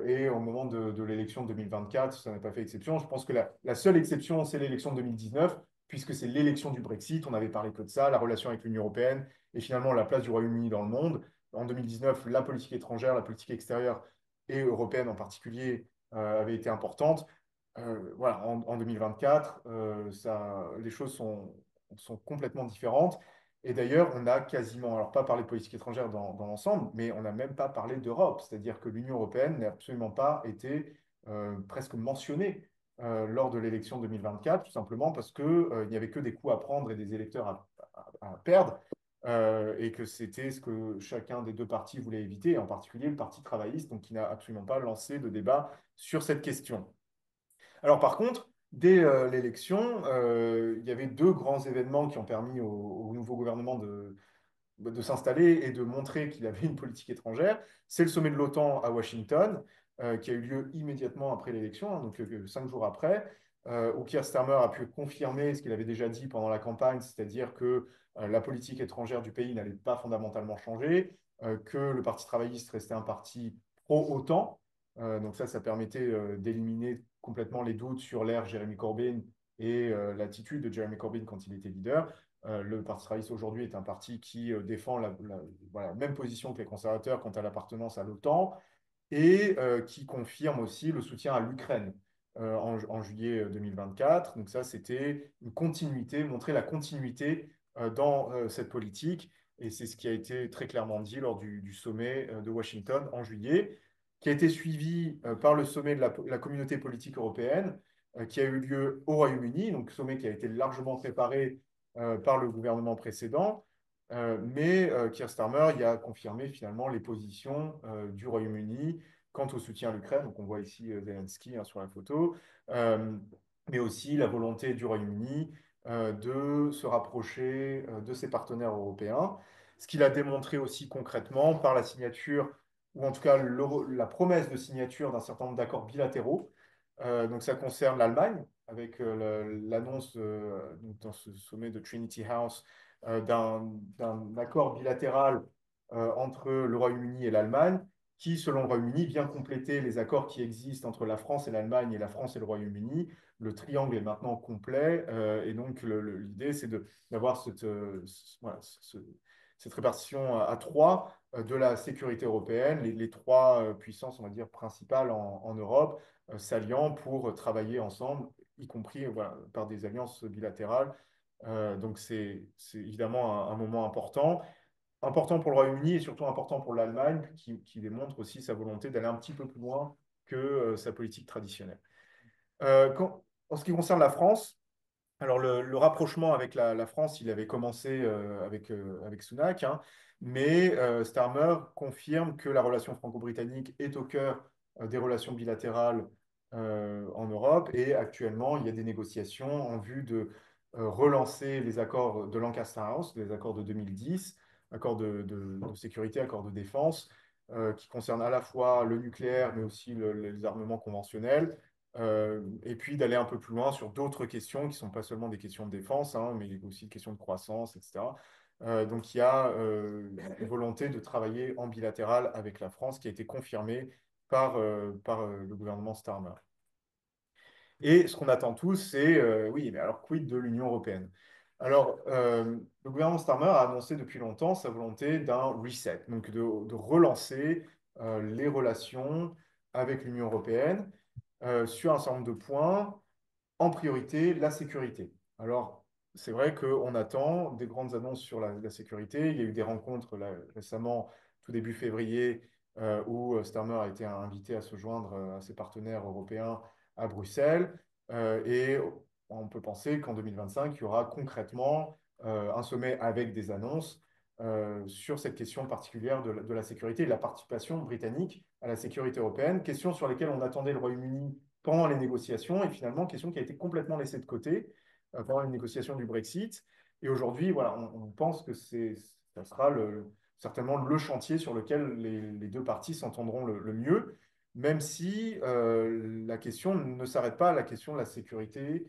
Et au moment de l'élection de 2024, ça n'a pas fait exception. Je pense que la seule exception, c'est l'élection de 2019, puisque c'est l'élection du Brexit, on n'avait parlé que de ça, la relation avec l'Union européenne et finalement la place du Royaume-Uni dans le monde. En 2019, la politique étrangère, la politique extérieure et européenne en particulier avait été importante. Voilà, en 2024, les choses sont complètement différentes. Et d'ailleurs, on n'a quasiment, alors pas parlé de politique étrangère dans l'ensemble, mais on n'a même pas parlé d'Europe. C'est-à-dire que l'Union européenne n'a absolument pas été presque mentionnée lors de l'élection 2024, tout simplement parce qu'il n'y avait que des coups à prendre et des électeurs à perdre et que c'était ce que chacun des deux partis voulait éviter, en particulier le Parti travailliste, donc qui n'a absolument pas lancé de débat sur cette question. Alors par contre, dès l'élection, il y avait deux grands événements qui ont permis au nouveau gouvernement de s'installer et de montrer qu'il avait une politique étrangère. C'est le sommet de l'OTAN à Washington, qui a eu lieu immédiatement après l'élection, hein, donc 5 jours après, où Keir Starmer a pu confirmer ce qu'il avait déjà dit pendant la campagne, c'est-à-dire que la politique étrangère du pays n'allait pas fondamentalement changer, que le Parti travailliste restait un parti pro-OTAN. Donc ça permettait d'éliminer complètement les doutes sur l'ère Jeremy Corbyn et l'attitude de Jeremy Corbyn quand il était leader. Le Parti travailliste aujourd'hui est un parti qui défend voilà, même position que les conservateurs quant à l'appartenance à l'OTAN et qui confirme aussi le soutien à l'Ukraine en juillet 2024. Donc ça, c'était une continuité, montrer la continuité dans cette politique. Et c'est ce qui a été très clairement dit lors du sommet de Washington en juillet, qui a été suivi par le sommet de la communauté politique européenne, qui a eu lieu au Royaume-Uni, donc sommet qui a été largement préparé par le gouvernement précédent. Mais Keir Starmer y a confirmé finalement les positions du Royaume-Uni quant au soutien à l'Ukraine. Donc on voit ici Zelensky hein, sur la photo, mais aussi la volonté du Royaume-Uni de se rapprocher de ses partenaires européens, ce qu'il a démontré aussi concrètement par la signature, ou en tout cas la promesse de signature d'un certain nombre d'accords bilatéraux. Donc ça concerne l'Allemagne, avec l'annonce dans ce sommet de Trinity House d'un accord bilatéral entre le Royaume-Uni et l'Allemagne, qui, selon le Royaume-Uni, vient compléter les accords qui existent entre la France et l'Allemagne et la France et le Royaume-Uni. Le triangle est maintenant complet et donc l'idée, c'est d'avoir voilà, cette répartition à trois de la sécurité européenne, les trois puissances, on va dire, principales en Europe, s'alliant pour travailler ensemble, y compris voilà, par des alliances bilatérales. Donc c'est évidemment un moment important. Important pour le Royaume-Uni et surtout important pour l'Allemagne, qui démontre aussi sa volonté d'aller un petit peu plus loin que sa politique traditionnelle. En ce qui concerne la France, alors le rapprochement avec la France, il avait commencé avec Sunak, hein, mais Starmer confirme que la relation franco-britannique est au cœur des relations bilatérales en Europe et actuellement, il y a des négociations en vue de relancer les accords de Lancaster House, les accords de 2010, accords de sécurité, accords de défense, qui concernent à la fois le nucléaire, mais aussi les armements conventionnels et puis d'aller un peu plus loin sur d'autres questions qui ne sont pas seulement des questions de défense, hein, mais aussi des questions de croissance, etc. Donc il y a une volonté de travailler en bilatéral avec la France qui a été confirmée par le gouvernement Starmer. Et ce qu'on attend tous, c'est, oui, mais alors quid de l'Union européenne? Alors, le gouvernement Starmer a annoncé depuis longtemps sa volonté d'un reset, donc de relancer les relations avec l'Union européenne sur un certain nombre de points, en priorité la sécurité. Alors, c'est vrai qu'on attend des grandes annonces sur la sécurité. Il y a eu des rencontres là, récemment, tout début février, où Starmer a été invité à se joindre à ses partenaires européens à Bruxelles. Et on peut penser qu'en 2025, il y aura concrètement un sommet avec des annonces sur cette question particulière de la sécurité et de la participation britannique à la sécurité européenne, question sur laquelle on attendait le Royaume-Uni pendant les négociations et finalement question qui a été complètement laissée de côté pendant les négociations du Brexit. Et aujourd'hui, voilà, on pense que ça sera certainement le chantier sur lequel les deux parties s'entendront le mieux, même si la question ne s'arrête pas à la question de la sécurité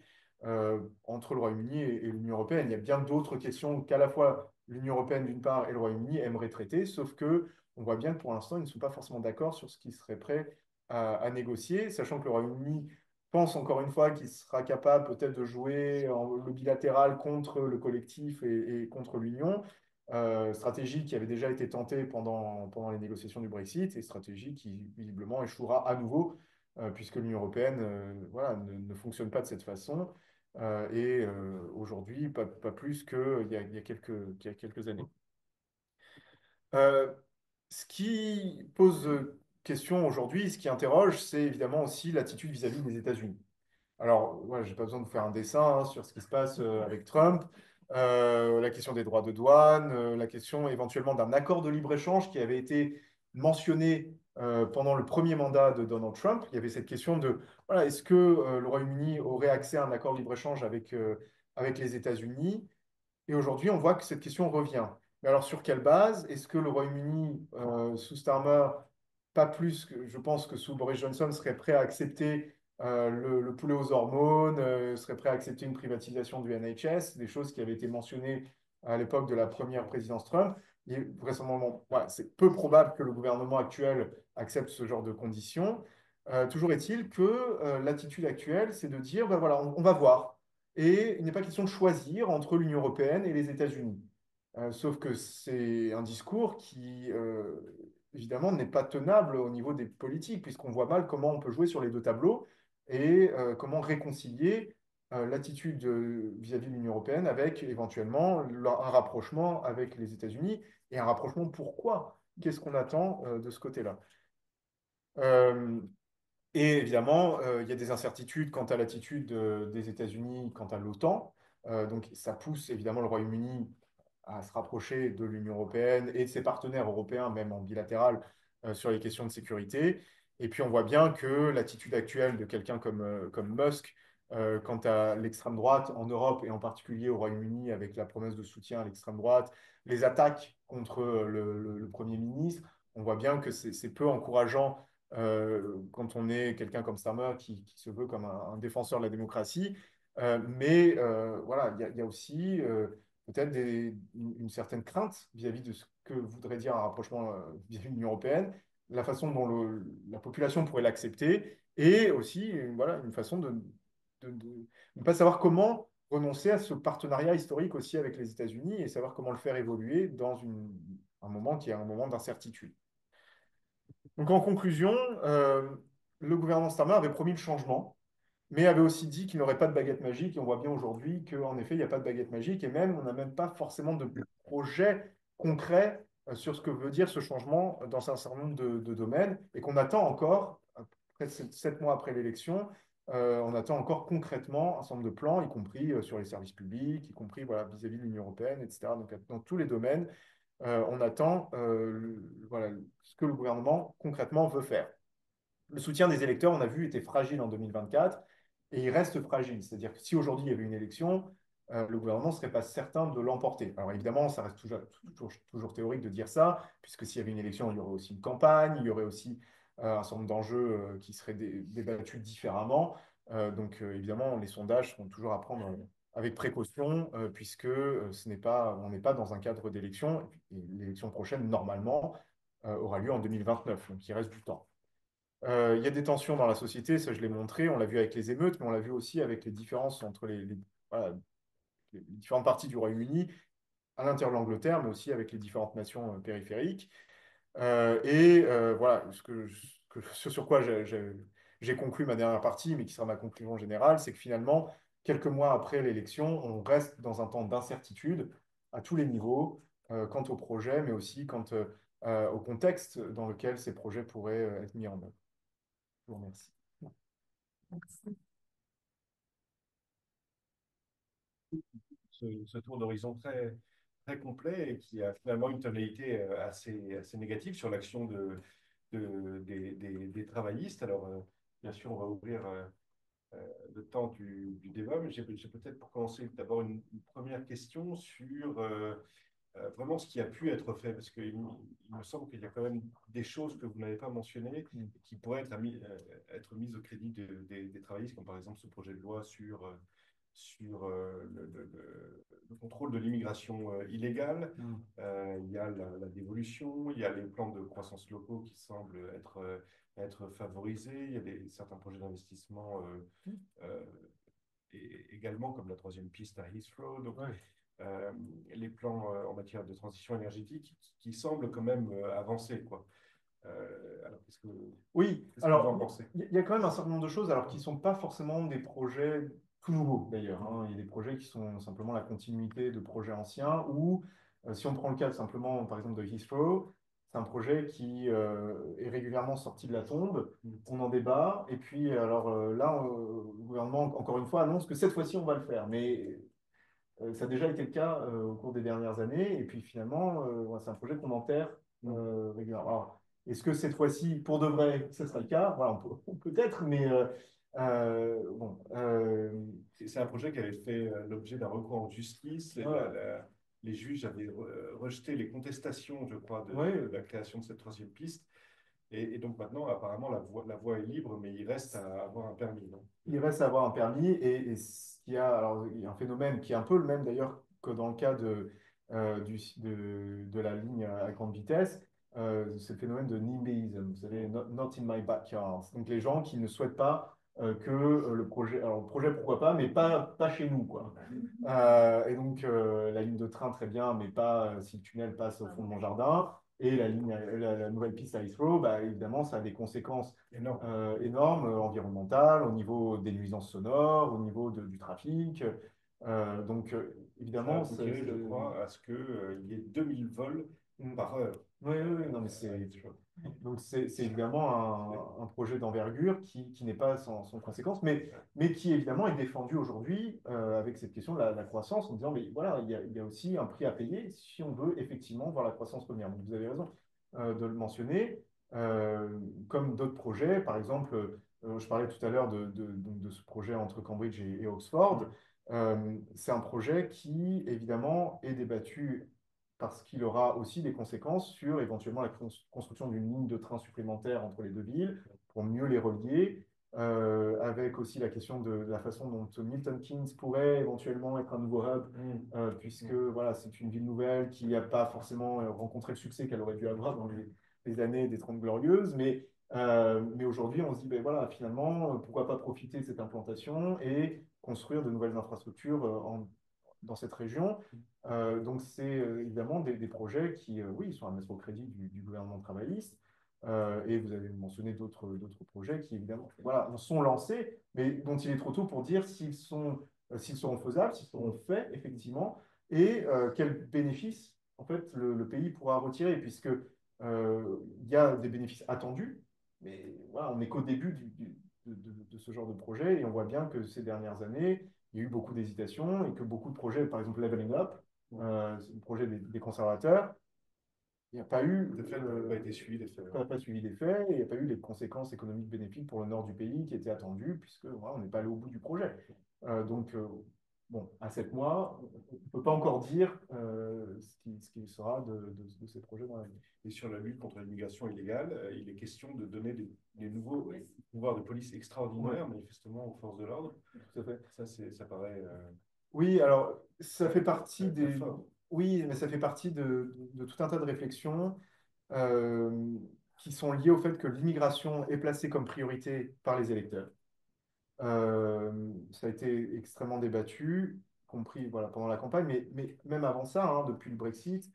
entre le Royaume-Uni et l'Union européenne. Il y a bien d'autres questions qu'à la fois l'Union européenne d'une part et le Royaume-Uni aimeraient traiter, sauf que on voit bien que pour l'instant, ils ne sont pas forcément d'accord sur ce qui serait prêt à négocier, sachant que le Royaume-Uni pense encore une fois qu'il sera capable peut-être de jouer le bilatéral contre le collectif et contre l'Union. Stratégie qui avait déjà été tentée pendant les négociations du Brexit et stratégie qui visiblement échouera à nouveau puisque l'Union européenne voilà, ne fonctionne pas de cette façon et aujourd'hui pas plus qu'il y a quelques années. Euh, Ce qui pose question aujourd'hui, ce qui interroge, c'est évidemment aussi l'attitude vis-à-vis des États-Unis. Alors, ouais, je n'ai pas besoin de faire un dessin hein, sur ce qui se passe avec Trump, la question des droits de douane, la question éventuellement d'un accord de libre-échange qui avait été mentionné pendant le premier mandat de Donald Trump. Il y avait cette question de, voilà, est-ce que le Royaume-Uni aurait accès à un accord de libre-échange avec les États-Unis? Et aujourd'hui, on voit que cette question revient. Mais alors, sur quelle base? Est-ce que le Royaume-Uni, sous Starmer, pas plus que je pense que sous Boris Johnson, serait prêt à accepter le poulet aux hormones, serait prêt à accepter une privatisation du NHS, des choses qui avaient été mentionnées à l'époque de la première présidence Trump. Et vraisemblablement, voilà, c'est peu probable que le gouvernement actuel accepte ce genre de conditions. Toujours est-il que l'attitude actuelle, c'est de dire, ben voilà, on va voir. Et il n'est pas question de choisir entre l'Union européenne et les États-Unis. Sauf que c'est un discours qui, évidemment, n'est pas tenable au niveau des politiques, puisqu'on voit mal comment on peut jouer sur les deux tableaux et comment réconcilier l'attitude vis-à-vis de l'Union européenne avec éventuellement un rapprochement avec les États-Unis. Et un rapprochement, pourquoi? Qu'est-ce qu'on attend de ce côté-là? Euh, et évidemment, il y a des incertitudes quant à l'attitude des États-Unis, quant à l'OTAN. Donc, ça pousse évidemment le Royaume-Uni à se rapprocher de l'Union européenne et de ses partenaires européens, même en bilatéral, sur les questions de sécurité. Et puis, on voit bien que l'attitude actuelle de quelqu'un comme Musk quant à l'extrême droite en Europe et en particulier au Royaume-Uni avec la promesse de soutien à l'extrême droite, les attaques contre le Premier ministre, on voit bien que c'est peu encourageant quand on est quelqu'un comme Starmer qui se veut comme un défenseur de la démocratie. Mais voilà, il y a aussi peut-être une certaine crainte vis-à-vis de ce que voudrait dire un rapprochement vis-à-vis de l'Union européenne, la façon dont la population pourrait l'accepter, et aussi voilà, une façon de ne pas savoir comment renoncer à ce partenariat historique aussi avec les États-Unis et savoir comment le faire évoluer dans un moment qui est un moment d'incertitude. Donc en conclusion, le gouvernement Starmer avait promis le changement, mais avait aussi dit qu'il n'aurait pas de baguette magique. Et on voit bien aujourd'hui qu'en effet, il n'y a pas de baguette magique. Et même, on n'a même pas forcément de projet concret sur ce que veut dire ce changement dans un certain nombre de domaines. Et qu'on attend encore, près de 7 mois après l'élection, on attend encore concrètement un certain nombre de plans, y compris sur les services publics, y compris voilà, vis-à-vis de l'Union européenne, etc. Donc, dans tous les domaines, on attend voilà, ce que le gouvernement concrètement veut faire. Le soutien des électeurs, on a vu, était fragile en 2024 et il reste fragile. C'est-à-dire que si aujourd'hui il y avait une élection, le gouvernement ne serait pas certain de l'emporter. Alors évidemment, ça reste toujours théorique de dire ça, puisque s'il y avait une élection, il y aurait aussi une campagne, il y aurait aussi un certain nombre d'enjeux qui seraient débattus différemment. Donc évidemment, les sondages seront toujours à prendre avec précaution, puisque on n'est pas dans un cadre d'élection. L'élection prochaine, normalement, aura lieu en 2029, donc il reste du temps. Il y a des tensions dans la société, ça je l'ai montré, on l'a vu avec les émeutes, mais on l'a vu aussi avec les différences entre voilà, les différentes parties du Royaume-Uni, à l'intérieur de l'Angleterre, mais aussi avec les différentes nations périphériques. Voilà, ce sur quoi j'ai conclu ma dernière partie, mais qui sera ma conclusion générale, c'est que finalement, quelques mois après l'élection, on reste dans un temps d'incertitude à tous les niveaux, quant au projet, mais aussi quant au contexte dans lequel ces projets pourraient être mis en œuvre. Je vous remercie. Ce tour d'horizon très complet et qui a finalement une tonalité assez négative sur l'action des travaillistes. Alors, bien sûr, on va ouvrir le temps du débat, mais j'ai peut-être pour commencer d'abord une première question sur vraiment ce qui a pu être fait, parce qu'il me semble qu'il y a quand même des choses que vous n'avez pas mentionnées qui pourraient être mises au crédit des travaillistes, comme par exemple ce projet de loi sur le contrôle de l'immigration illégale. Il y a la dévolution, il y a les plans de croissance locaux qui semblent être favorisés, il y a certains projets d'investissement également, comme la troisième piste à Heathrow. Donc, les plans en matière de transition énergétique qui semblent quand même avancer, quoi. Alors, Oui, qu'est-ce que vous en alors pensez? il y a quand même un certain nombre de choses alors, qui ne sont pas forcément des projets tout nouveaux d'ailleurs, hein. Il y a des projets qui sont simplement la continuité de projets anciens ou si on prend le cas simplement par exemple de Heathrow, c'est un projet qui est régulièrement sorti de la tombe, on en débat et puis alors là, le gouvernement encore une fois annonce que cette fois-ci on va le faire. Mais ça a déjà été le cas au cours des dernières années. Et puis finalement, ouais, c'est un projet qu'on enterre régulièrement. Alors, est-ce que cette fois-ci, pour de vrai, ce sera le cas? Voilà, peut-être, mais bon. C'est un projet qui avait fait l'objet d'un recours en justice. Et Voilà. les juges avaient rejeté les contestations, je crois, Ouais. de la création de cette troisième piste. Et donc maintenant, apparemment, la voie est libre, mais il reste à avoir un permis, non? Il reste à avoir un permis et ce qu'il y a, alors, il y a un phénomène qui est un peu le même d'ailleurs que dans le cas de la ligne à grande vitesse, c'est le phénomène de NIMBYism, vous savez, not in my backyard. Donc les gens qui ne souhaitent pas que le projet, alors le projet pourquoi pas, mais pas chez nous, quoi. Et donc la ligne de train très bien, mais pas si le tunnel passe au fond de mon jardin. Et la nouvelle piste à Heathrow, bah, évidemment, ça a des conséquences Énorme. énormes, environnementales, au niveau des nuisances sonores, au niveau du trafic. Donc, évidemment, ça aboutirait, je crois, à ce qu'il y ait 2000 vols par heure. Oui, oui, oui, non, mais donc c'est évidemment un projet d'envergure qui n'est pas sans conséquence, mais qui évidemment est défendu aujourd'hui avec cette question de la croissance en disant, mais voilà, il y a aussi un prix à payer si on veut effectivement voir la croissance revenir. Donc vous avez raison de le mentionner, comme d'autres projets, par exemple je parlais tout à l'heure donc de ce projet entre Cambridge et Oxford. C'est un projet qui, évidemment, est débattu parce qu'il aura aussi des conséquences sur éventuellement la construction d'une ligne de train supplémentaire entre les deux villes pour mieux les relier, avec aussi la question de la façon dont Milton Keynes pourrait éventuellement être un nouveau hub, puisque voilà, c'est une ville nouvelle qui n'a pas forcément rencontré le succès qu'elle aurait dû avoir dans les années des Trente Glorieuses, mais aujourd'hui, on se dit, ben voilà, finalement, pourquoi pas profiter de cette implantation et construire de nouvelles infrastructures dans cette région. Donc, c'est évidemment des projets qui, oui, sont à mettre au crédit du gouvernement travailliste. Et vous avez mentionné d'autres projets qui, évidemment, voilà, sont lancés, mais dont il est trop tôt pour dire s'ils seront faisables, s'ils seront faits, effectivement, et quels bénéfices, en fait, le pays pourra retirer, puisque il y a des bénéfices attendus, mais voilà, on n'est qu'au début de ce genre de projet, et on voit bien que ces dernières années, il y a eu beaucoup d'hésitations, et que beaucoup de projets, par exemple Leveling Up, le projet des conservateurs, il n'y a pas eu, De fait, n'a pas été suivi d'effet. pas suivi d'effet, et il n'y a pas eu les conséquences économiques bénéfiques pour le nord du pays qui étaient attendues, puisque voilà, on n'est pas allé au bout du projet. Donc, bon, à 7 mois, on ne peut pas encore dire ce qui sera de ces projets dans l'avenir. Et sur la lutte contre l'immigration illégale, il est question de donner des nouveaux pouvoirs de police extraordinaires, manifestement, aux forces de l'ordre. Tout à fait. Ça paraît. Oui, alors, ça fait partie très fort. Oui, mais ça fait partie de tout un tas de réflexions euh, qui sont liées au fait que l'immigration est placée comme priorité par les électeurs. Ça a été extrêmement débattu, compris voilà, pendant la campagne, mais même avant ça, hein, depuis le Brexit,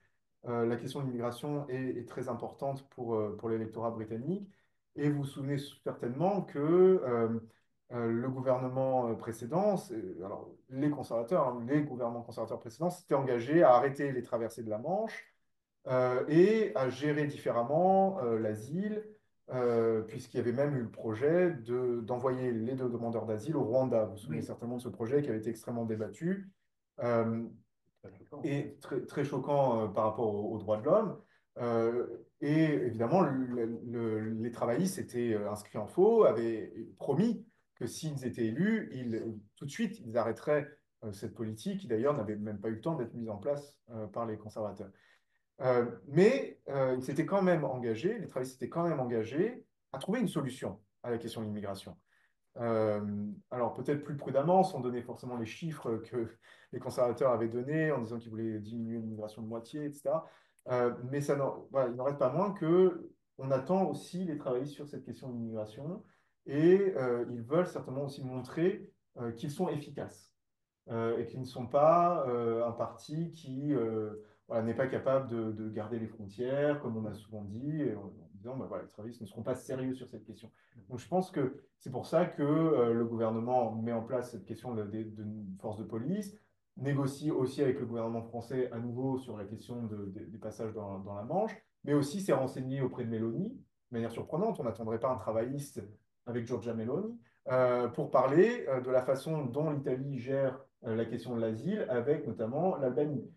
la question de l'immigration est très importante pour l'électorat britannique. Et vous vous souvenez certainement que le gouvernement précédent, alors les conservateurs, hein, les gouvernements conservateurs précédents s'étaient engagés à arrêter les traversées de la Manche et à gérer différemment l'asile, puisqu'il y avait même eu le projet d'envoyer les deux demandeurs d'asile au Rwanda. Vous vous souvenez certainement de ce projet qui avait été extrêmement débattu et très choquant par rapport aux droits de l'homme. Et évidemment, les travaillistes étaient inscrits en faux, avaient promis que s'ils étaient élus, tout de suite, ils arrêteraient cette politique qui d'ailleurs n'avait même pas eu le temps d'être mise en place par les conservateurs. Mais ils s'étaient quand même engagés, les travaillistes s'étaient quand même engagés à trouver une solution à la question de l'immigration. Alors peut-être plus prudemment, sans donner forcément les chiffres que les conservateurs avaient donnés, en disant qu'ils voulaient diminuer l'immigration de moitié, etc. Mais voilà, il n'en reste pas moins que on attend aussi les travaillistes sur cette question de l'immigration et ils veulent certainement aussi montrer qu'ils sont efficaces et qu'ils ne sont pas un parti qui voilà, n'est pas capable de garder les frontières, comme on a souvent dit, en disant bah, voilà, les travaillistes ne seront pas sérieux sur cette question. Donc je pense que c'est pour ça que le gouvernement met en place cette question de force de police, négocie aussi avec le gouvernement français à nouveau sur la question des passages dans la Manche, mais aussi s'est renseigné auprès de Meloni, de manière surprenante. On n'attendrait pas un travailliste avec Giorgia Meloni pour parler de la façon dont l'Italie gère la question de l'asile avec notamment l'Albanie.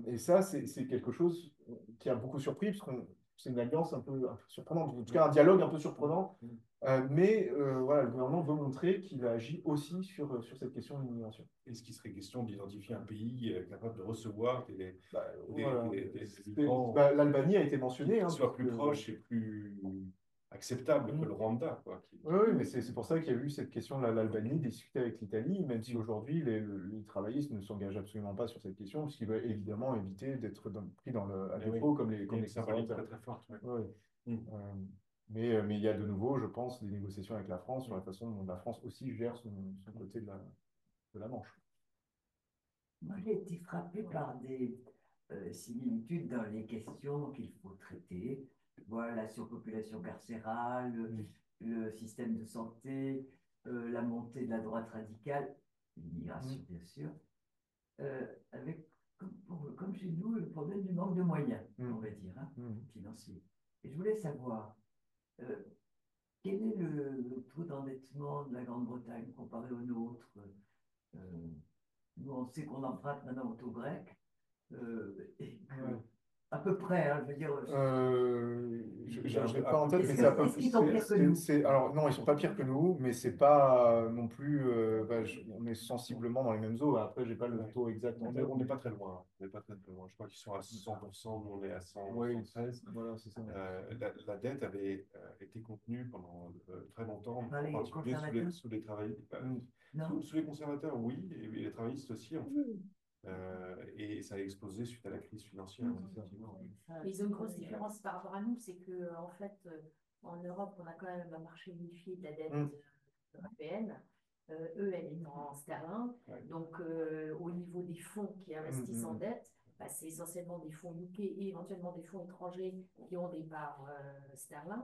Et ça, c'est quelque chose qui a beaucoup surpris, parce que c'est une alliance un peu surprenante, en tout cas un dialogue un peu surprenant. Mais voilà, le gouvernement veut montrer qu'il agit aussi sur cette question de l'immigration. Est-ce qu'il serait question d'identifier un pays capable de recevoir Voilà. migrants L'Albanie a été mentionnée. qui soit plus proche et plus acceptable que le Rwanda, quoi, Oui, mais c'est pour ça qu'il y a eu cette question de l'Albanie discutée avec l'Italie, même si aujourd'hui les travaillistes ne s'engagent absolument pas sur cette question, puisqu'ils veulent évidemment éviter d'être pris à défaut comme les conservateurs. très forte. Mais il y a de nouveau, je pense, des négociations avec la France sur la façon dont la France aussi gère son côté de la Manche. Moi, j'ai été frappé par des similitudes dans les questions qu'il faut traiter. Voilà, la surpopulation carcérale, le système de santé, la montée de la droite radicale, l'immigration bien sûr, avec, comme chez nous, le problème du manque de moyens, on va dire, hein, financiers. Et je voulais savoir, quel est le taux d'endettement de la Grande-Bretagne comparé au nôtre? Nous, on sait qu'on emprunte maintenant au taux grec, et À peu près, hein, je veux dire. Je n'ai pas en tête, mais c'est à peu Est-ce qu'ils sont pires que nous? alors non, ils sont pas pires que nous, mais c'est pas non plus. On est sensiblement dans les mêmes eaux. Après, j'ai pas le taux exact en tête. On n'est pas très loin. On n'est pas très, très loin. Je crois qu'ils sont à 100%, nous on est à 100, Oui, 113. voilà, c'est ça. La dette avait été contenue pendant très longtemps, Dans en les particulier conservateurs? sous les travaillistes. Non. Sous les conservateurs, oui, et les travaillistes aussi, en fait. Et ça a explosé suite à la crise financière, effectivement. Mais ils ont une grosse différence par rapport à nous, c'est que en fait, en Europe, on a quand même un marché unifié de la dette européenne. Eux, elle est en sterling. Ouais. Donc, au niveau des fonds qui investissent en dette, bah, c'est essentiellement des fonds UK et éventuellement des fonds étrangers qui ont des parts sterling.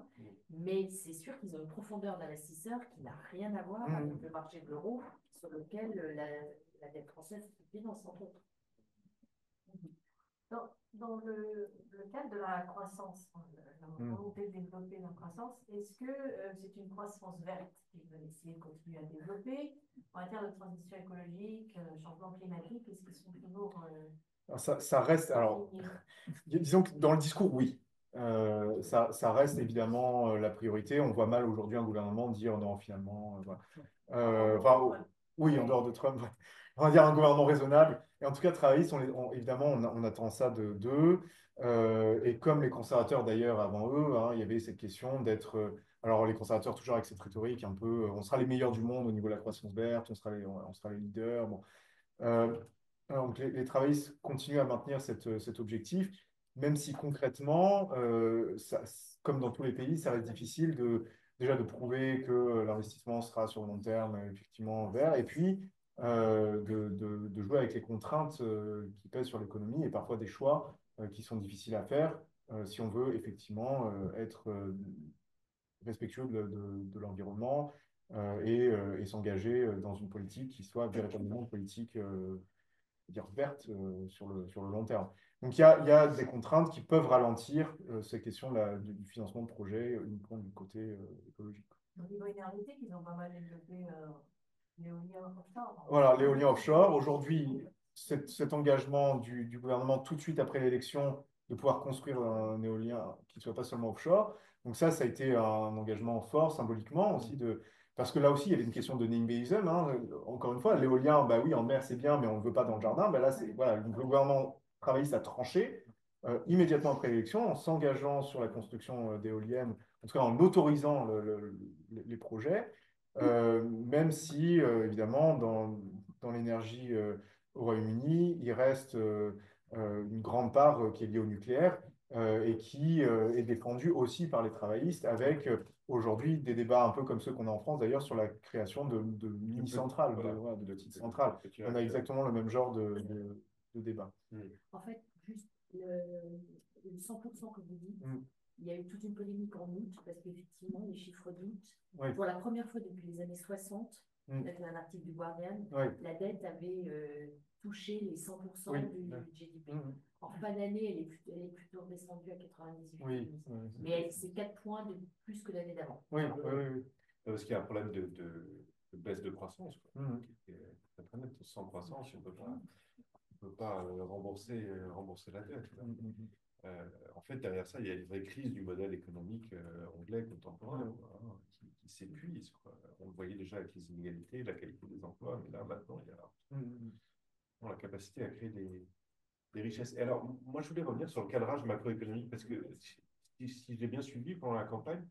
Mais c'est sûr qu'ils ont une profondeur d'investisseurs qui n'a rien à voir avec le marché de l'euro, sur lequel la dette française se finance, entre autres. Dans le cadre de la croissance, la volonté de développer la croissance, est-ce que c'est une croissance verte qu'ils veulent essayer de continuer à développer en matière de transition écologique, changement climatique? Est-ce qu'ils sont toujours Alors, ça reste. Alors, disons que dans le discours, oui. Ça reste évidemment la priorité. On voit mal aujourd'hui un gouvernement dire non, finalement. Enfin, oui, en dehors de Trump, on va dire un gouvernement raisonnable. Et en tout cas, travaillistes, évidemment, on attend ça d'eux. Et comme les conservateurs d'ailleurs avant eux, hein, il y avait cette question d'être. Alors, les conservateurs, toujours avec cette rhétorique un peu, on sera les meilleurs du monde au niveau de la croissance verte, on sera les leaders. Bon. Donc les travaillistes continuent à maintenir cet objectif, même si concrètement, comme dans tous les pays, ça reste difficile déjà de prouver que l'investissement sera sur le long terme effectivement vert, et puis de jouer avec les contraintes qui pèsent sur l'économie et parfois des choix qui sont difficiles à faire si on veut effectivement être respectueux de l'environnement et s'engager dans une politique qui soit véritablement une politique dire verte sur le long terme. Donc il y a des contraintes qui peuvent ralentir ces questions du financement de projets uniquement du côté écologique. au niveau énergétique, ils ont pas mal développé l'éolien offshore. Voilà, l'éolien offshore. Aujourd'hui, cet engagement du gouvernement tout de suite après l'élection de pouvoir construire un éolien qui ne soit pas seulement offshore. Donc ça a été un engagement fort symboliquement aussi parce que là aussi, il y avait une question de NIMBYism. Hein. Encore une fois, l'éolien, bah oui, en mer, c'est bien, mais on ne le veut pas dans le jardin. Bah là, voilà, le gouvernement travailliste a tranché immédiatement après l'élection en s'engageant sur la construction d'éoliennes, en tout cas en autorisant les projets. Même si, évidemment, dans l'énergie au Royaume-Uni, il reste une grande part qui est liée au nucléaire et qui est défendue aussi par les travaillistes, avec aujourd'hui des débats un peu comme ceux qu'on a en France d'ailleurs sur la création de mini-centrales, de petites centrales. On a exactement le même genre de débat. En fait, juste le 100% que vous dites, il y a eu toute une polémique en août parce qu'effectivement, les chiffres d'août, pour la première fois depuis les années 60, avec un article du Guardian, la dette avait touché les 100% du GDP. En fin d'année, elle est plutôt descendue à 98%. Mais c'est 4 points de plus que l'année d'avant. Oui. Parce qu'il y a un problème de baisse de croissance, quoi, qui est très net. Sans croissance, on ne peut pas rembourser la dette. En fait, derrière ça, il y a une vraie crise du modèle économique anglais contemporain qui s'épuise. On le voyait déjà avec les inégalités, la qualité des emplois, mais là, maintenant, il y a la capacité à créer des richesses. Et alors, moi, je voulais revenir sur le cadrage macroéconomique, parce que si j'ai bien suivi pendant la campagne,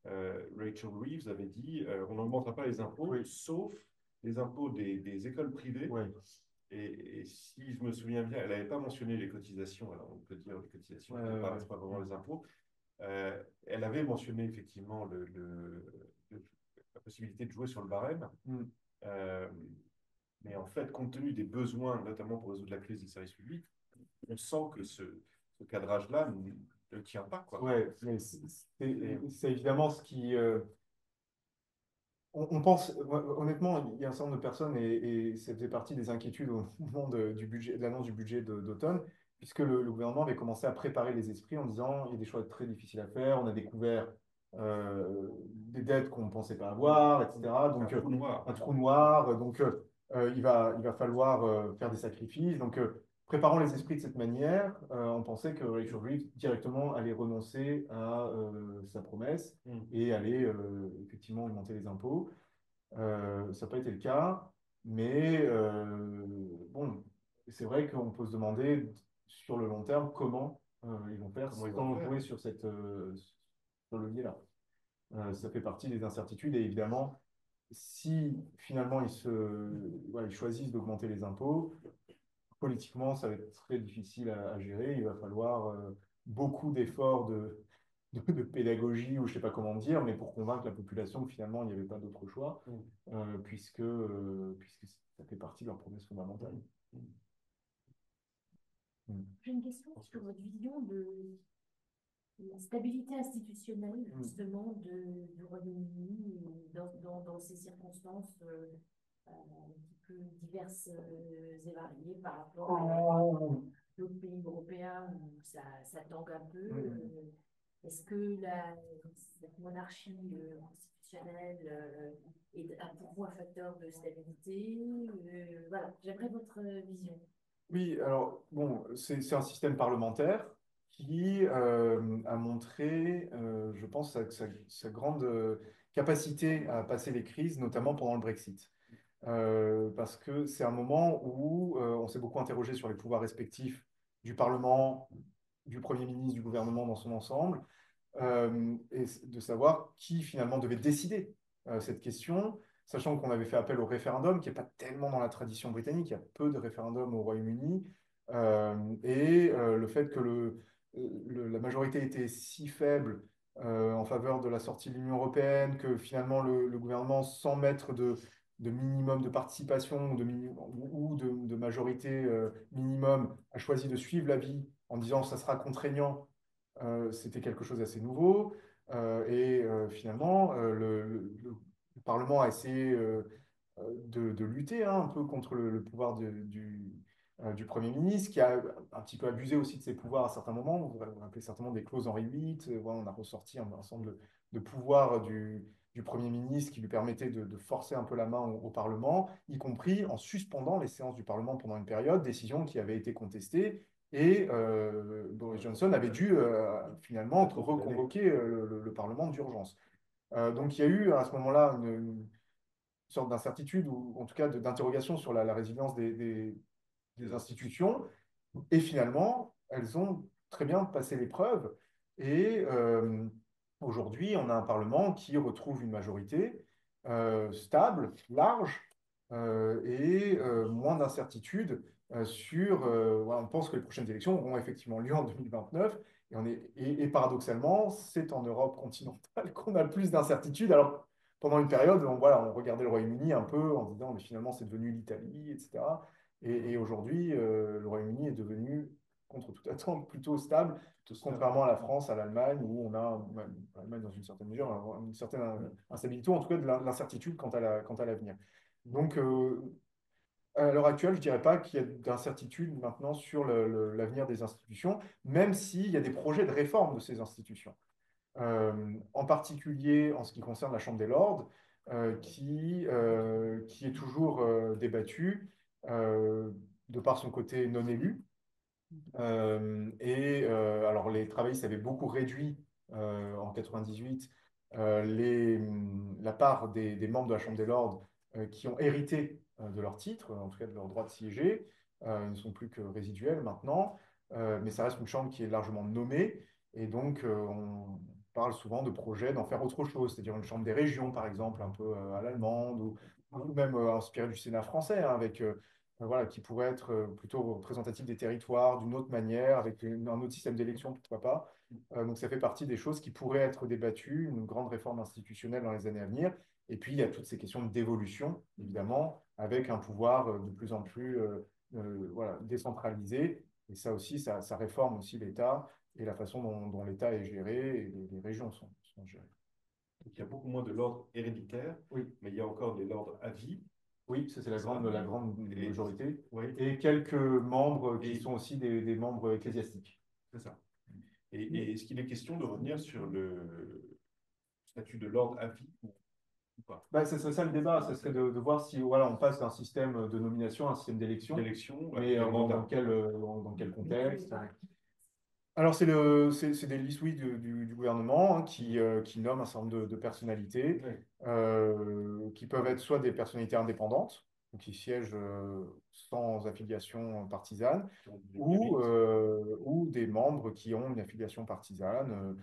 Rachel Reeves avait dit on n'augmentera pas les impôts, sauf les impôts des écoles privées. Et si je me souviens bien, elle n'avait pas mentionné les cotisations, alors on peut dire les cotisations, c'est pas vraiment les impôts. Elle avait mentionné effectivement la possibilité de jouer sur le barème. Mais en fait, compte tenu des besoins, notamment pour résoudre la crise des services publics, on sent que ce cadrage-là ne tient pas, quoi. Mais c'est évidemment ce qui... On pense, honnêtement, il y a un certain nombre de personnes, et ça faisait partie des inquiétudes au moment de l'annonce du budget d'automne, puisque le gouvernement avait commencé à préparer les esprits en disant il y a des choix très difficiles à faire, on a découvert des dettes qu'on ne pensait pas avoir, etc. Donc, un trou noir. Donc, il va falloir faire des sacrifices. Donc, préparant les esprits de cette manière, on pensait que Rachel Reeves directement allait renoncer à sa promesse et allait effectivement augmenter les impôts. Ça n'a pas été le cas, mais bon, c'est vrai qu'on peut se demander sur le long terme comment ils vont faire sans jouer sur sur le biais-là. Ça fait partie des incertitudes et évidemment, si finalement ils choisissent d'augmenter les impôts, politiquement, ça va être très difficile à gérer. Il va falloir beaucoup d'efforts de pédagogie, ou je ne sais pas comment dire, mais pour convaincre la population que finalement, il n'y avait pas d'autre choix, puisque ça fait partie de leur promesse fondamentale. J'ai une question sur votre vision de la stabilité institutionnelle, justement, du Royaume-Uni dans ces circonstances un petit peu diverses et variées par rapport à d'autres pays européens où ça tangue un peu. Est-ce que cette monarchie constitutionnelle est pour vous un facteur de stabilité? Voilà, j'aimerais votre vision. Oui, alors, bon, c'est un système parlementaire qui a montré, je pense, sa grande capacité à passer les crises, notamment pendant le Brexit. Parce que c'est un moment où on s'est beaucoup interrogé sur les pouvoirs respectifs du Parlement, du Premier ministre, du gouvernement dans son ensemble, et de savoir qui finalement devait décider cette question, sachant qu'on avait fait appel au référendum, qui n'est pas tellement dans la tradition britannique, il y a peu de référendums au Royaume-Uni, et le fait que la majorité était si faible en faveur de la sortie de l'Union européenne, que finalement le gouvernement, sans mettre de minimum de participation ou de majorité minimum, a choisi de suivre l'avis en disant que ça sera contraignant. C'était quelque chose d'assez nouveau. Finalement, le Parlement a essayé de lutter un peu contre le pouvoir du Premier ministre, qui a un petit peu abusé aussi de ses pouvoirs à certains moments. Vous vous rappelez certainement des clauses Henri VIII. Voilà, on a ressorti un ensemble de pouvoirs du Premier ministre qui lui permettait de forcer un peu la main au Parlement, y compris en suspendant les séances du Parlement pendant une période, décision qui avait été contestée. Et Boris Johnson avait dû finalement reconvoquer le Parlement d'urgence. Donc il y a eu à ce moment-là une sorte d'incertitude, ou en tout cas d'interrogation sur la résilience des institutions. Et finalement, elles ont très bien passé l'épreuve. Et aujourd'hui, on a un Parlement qui retrouve une majorité stable, large, et moins d'incertitude voilà, on pense que les prochaines élections auront effectivement lieu en 2029. Et paradoxalement, c'est en Europe continentale qu'on a le plus d'incertitudes. Alors, pendant une période, voilà, on regardait le Royaume-Uni un peu en disant, mais finalement, c'est devenu l'Italie, etc. Et aujourd'hui, le Royaume-Uni est devenu, contre toute attente, plutôt stable, contrairement à la France, à l'Allemagne, où on a, l'Allemagne dans une certaine mesure, une certaine instabilité, ou en tout cas de l'incertitude quant à l'avenir. Donc, à l'heure actuelle, je ne dirais pas qu'il y a d'incertitude maintenant sur l'avenir des institutions, même s'il y a des projets de réforme de ces institutions. En particulier en ce qui concerne la Chambre des Lords, qui est toujours débattue de par son côté non élu. Alors, les travaillistes avaient beaucoup réduit en 98 la part des membres de la Chambre des Lords qui ont hérité de leur titre, en tout cas de leur droit de siéger. Ils ne sont plus que résiduels maintenant, mais ça reste une chambre qui est largement nommée. Et donc, on parle souvent de projets d'en faire autre chose, c'est-à-dire une chambre des régions, par exemple, un peu à l'allemande, ou même inspirée du Sénat français, hein, avec voilà, qui pourrait être plutôt représentatif des territoires d'une autre manière, avec un autre système d'élection, pourquoi pas. Donc ça fait partie des choses qui pourraient être débattues, une grande réforme institutionnelle dans les années à venir. Et puis il y a toutes ces questions de dévolution, évidemment, avec un pouvoir de plus en plus voilà, décentralisé. Et ça aussi, ça réforme aussi l'État et la façon dont l'État est géré et les régions sont gérées. Donc, il y a beaucoup moins de l'ordre héréditaire, oui, mais il y a encore des ordres à vie. Oui, ça c'est la grande majorité. Oui. Et quelques membres qui sont aussi des membres ecclésiastiques. C'est ça. Et est-ce qu'il est question de revenir sur le statut de l'ordre à vie ou quoi. Ce serait ça le débat, ce serait de voir si voilà, on passe d'un système de nomination à un système d'élection, mais dans quel contexte. Alors, c'est des listes, oui, du gouvernement hein, qui nomment un certain nombre de personnalités qui peuvent être soit des personnalités indépendantes, donc qui siègent sans affiliation partisane, ou des membres qui ont une affiliation partisane.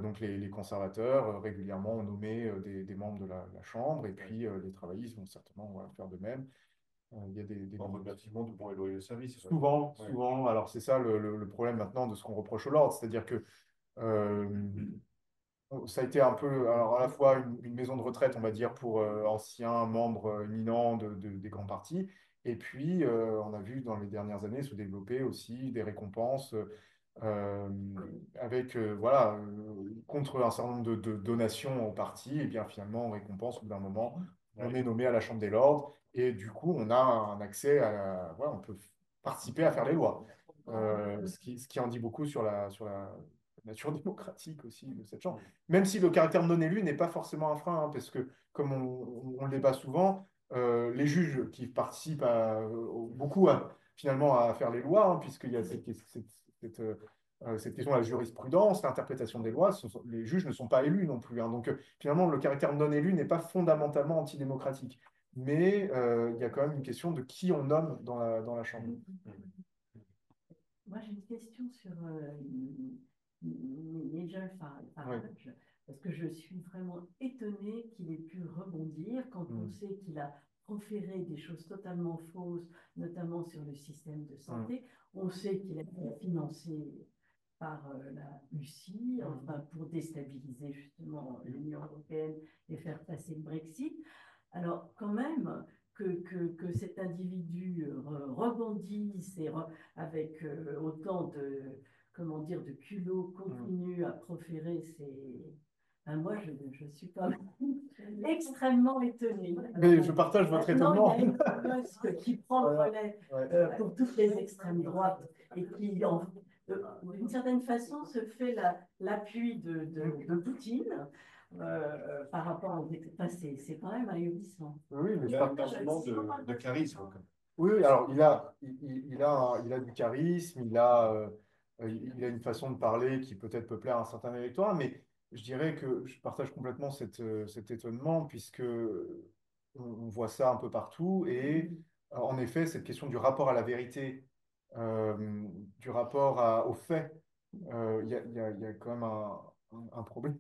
Donc, les conservateurs régulièrement ont nommé des membres de la Chambre, et puis les travaillistes vont certainement voilà, faire de même. Il y a des en remerciement de bons et loyaux services. Souvent, souvent. Alors, c'est ça le problème maintenant de ce qu'on reproche au Lord, c'est-à-dire que euh, ça a été un peu, alors à la fois une maison de retraite, on va dire, pour anciens membres éminents des grands partis, et puis on a vu dans les dernières années se développer aussi des récompenses euh, avec, voilà, contre un certain nombre de donations au parti, et bien finalement, on récompense au bout d'un moment, on est nommé à la Chambre des Lords, et du coup, on a un accès voilà, on peut participer à faire les lois. Ce qui en dit beaucoup sur la nature démocratique aussi de cette Chambre. Même si le caractère non élu n'est pas forcément un frein, hein, parce que, comme on le débat souvent, les juges qui participent beaucoup finalement à faire les lois, hein, puisqu'il y a cette question de la jurisprudence, l'interprétation des lois, les juges ne sont pas élus non plus. Hein. Donc, finalement, le caractère non élu n'est pas fondamentalement antidémocratique. Mais il y a quand même une question de qui on nomme dans la Chambre. Moi, j'ai une question sur Nigel Farage, parce que je suis vraiment étonnée qu'il ait pu rebondir quand on sait qu'il a proféré des choses totalement fausses, notamment sur le système de santé. On sait qu'il a été financé par la Russie, enfin, pour déstabiliser justement l'Union européenne et faire passer le Brexit. Alors, quand même, que cet individu rebondisse et avec autant de, comment dire, de culot continue à proférer ses... Enfin, moi, je suis quand même extrêmement étonnée. Mais je partage votre étonnement. Il y a Elon Musk qui prend le relais pour toutes les extrêmes droites et qui, d'une certaine façon, se fait l'appui de Poutine. Par rapport aux... Enfin, c'est quand même ahurissant. Oui, mais il a énormément de charisme. Oui, alors il a du charisme, il a une façon de parler qui peut-être peut plaire à un certain électorat, mais je dirais que je partage complètement cet étonnement, puisque on voit ça un peu partout, et en effet, cette question du rapport à la vérité, du rapport aux faits, il y a quand même un problème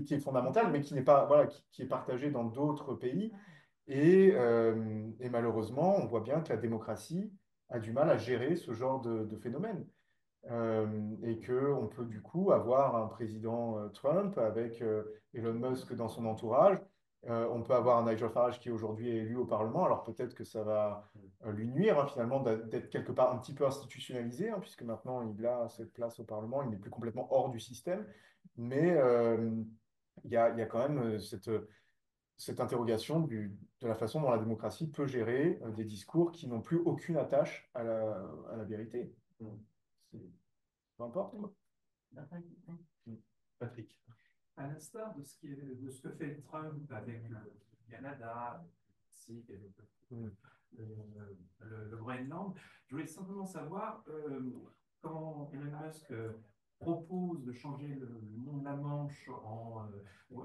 qui est fondamental, mais qui n'est pas, voilà, qui est partagé dans d'autres pays. Et malheureusement, on voit bien que la démocratie a du mal à gérer ce genre de phénomène. Et qu'on peut du coup avoir un président Trump avec Elon Musk dans son entourage. On peut avoir un Nigel Farage qui aujourd'hui est élu au Parlement. Alors peut-être que ça va lui nuire hein, finalement d'être quelque part un petit peu institutionnalisé, hein, puisque maintenant il a cette place au Parlement, il n'est plus complètement hors du système. Mais il y a quand même cette interrogation de la façon dont la démocratie peut gérer des discours qui n'ont plus aucune attache à la vérité. Peu importe. Patrick. À l'instar de ce que fait Trump avec le Canada, le Groenland, je voulais simplement savoir quand Elon Musk propose de changer le nom de la Manche en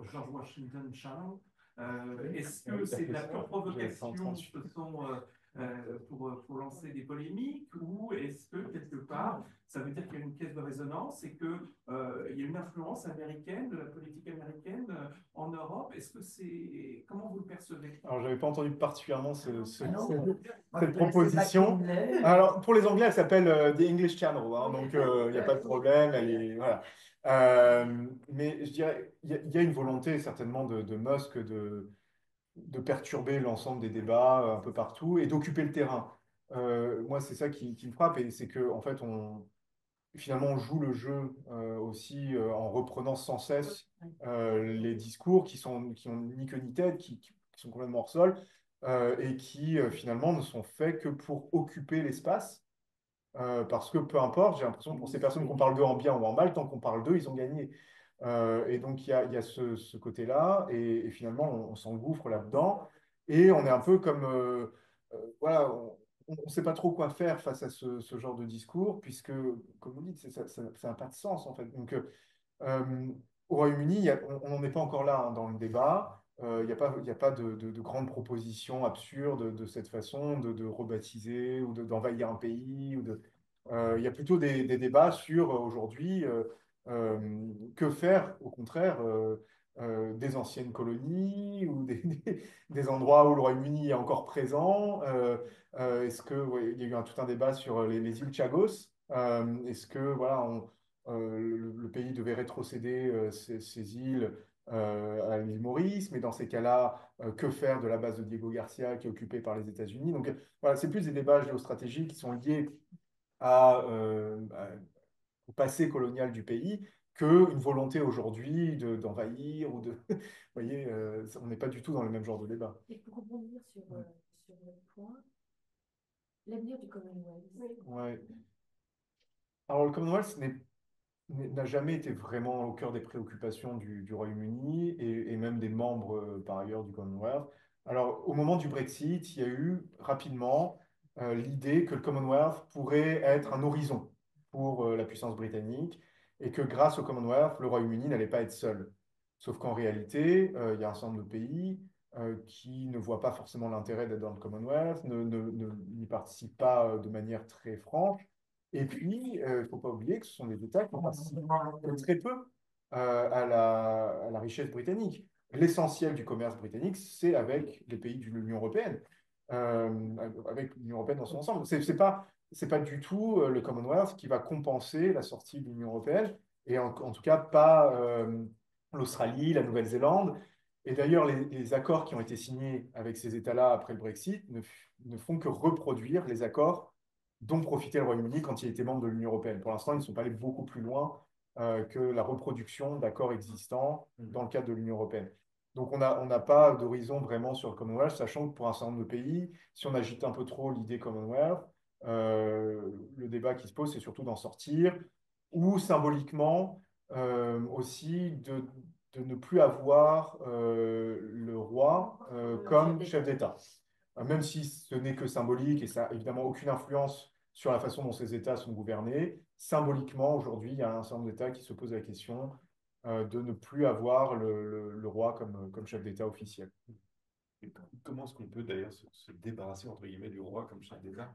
George Washington Channel. Est-ce que c'est de la pure provocation, pour lancer des polémiques, ou est-ce que quelque part ça veut dire qu'il y a une caisse de résonance et qu'il y a une influence américaine, de la politique américaine en Europe? Est-ce que c'est... Comment vous le percevez? Alors, je n'avais pas entendu particulièrement cette proposition. Alors, pour les Anglais, elle s'appelle The English Channel, hein, donc il n'y a pas de problème. Voilà. Mais je dirais, il y a une volonté certainement de Musk de perturber l'ensemble des débats un peu partout et d'occuper le terrain. Moi, c'est ça qui me frappe, et c'est qu'en fait, finalement, on joue le jeu aussi en reprenant sans cesse les discours qui ont ni queue ni tête, qui sont complètement hors sol, et qui finalement ne sont faits que pour occuper l'espace. Parce que peu importe, j'ai l'impression pour ces personnes qu'on parle d'eux en bien ou en mal, tant qu'on parle d'eux, ils ont gagné. Et donc, il y a ce côté-là, et finalement, on s'engouffre là-dedans, et on est un peu comme, voilà, on ne sait pas trop quoi faire face à ce genre de discours, puisque, comme vous dites, ça n'a pas de sens, en fait. Donc, euh, au Royaume-Uni, on n'en est pas encore là, hein, dans le débat. Il y a pas de grandes propositions absurdes de cette façon, de rebaptiser ou d'envahir un pays. Il y a plutôt des débats sur aujourd'hui que faire, au contraire, des anciennes colonies ou des endroits où le Royaume-Uni est encore présent. Est-ce que, ouais, il y a eu tout un débat sur les îles Chagos. Est-ce que voilà, le pays devait rétrocéder ces îles à l'île Maurice, mais dans ces cas-là, que faire de la base de Diego Garcia qui est occupée par les États-Unis? Donc voilà, c'est plus des débats géostratégiques qui sont liés au passé colonial du pays qu'une volonté aujourd'hui d'envahir ou de... Vous voyez, on n'est pas du tout dans le même genre de débat. Et pour rebondir sur le point, l'avenir du Commonwealth. Ouais. Alors, le Commonwealth n'a jamais été vraiment au cœur des préoccupations du Royaume-Uni et même des membres, par ailleurs, du Commonwealth. Alors, au moment du Brexit, il y a eu rapidement l'idée que le Commonwealth pourrait être un horizon pour la puissance britannique et que grâce au Commonwealth, le Royaume-Uni n'allait pas être seul. Sauf qu'en réalité, il y a un certain nombre de pays qui ne voient pas forcément l'intérêt d'être dans le Commonwealth, n'y participent pas de manière très franche. Et puis, il ne faut pas oublier que ce sont des États qui participent très peu à la richesse britannique. L'essentiel du commerce britannique, c'est avec les pays de l'Union européenne, euh, avec l'Union européenne dans son ensemble. C'est pas du tout le Commonwealth qui va compenser la sortie de l'Union européenne, et en tout cas pas l'Australie, la Nouvelle-Zélande. Et d'ailleurs, les accords qui ont été signés avec ces États-là après le Brexit ne font que reproduire les accords dont profitait le Royaume-Uni quand il était membre de l'Union européenne. Pour l'instant, ils ne sont pas allés beaucoup plus loin que la reproduction d'accords existants dans le cadre de l'Union européenne. Donc, on n'a pas d'horizon vraiment sur le Commonwealth, sachant que pour un certain nombre de pays, si on agite un peu trop l'idée Commonwealth, le débat qui se pose, c'est surtout d'en sortir, ou symboliquement aussi de ne plus avoir le roi comme chef d'État. Même si ce n'est que symbolique et ça n'a évidemment aucune influence sur la façon dont ces États sont gouvernés, symboliquement, aujourd'hui, il y a un certain nombre d'États qui se posent la question de ne plus avoir le roi comme chef d'État officiel. Et comment est-ce qu'on peut d'ailleurs se débarrasser, entre guillemets, du roi comme chef d'État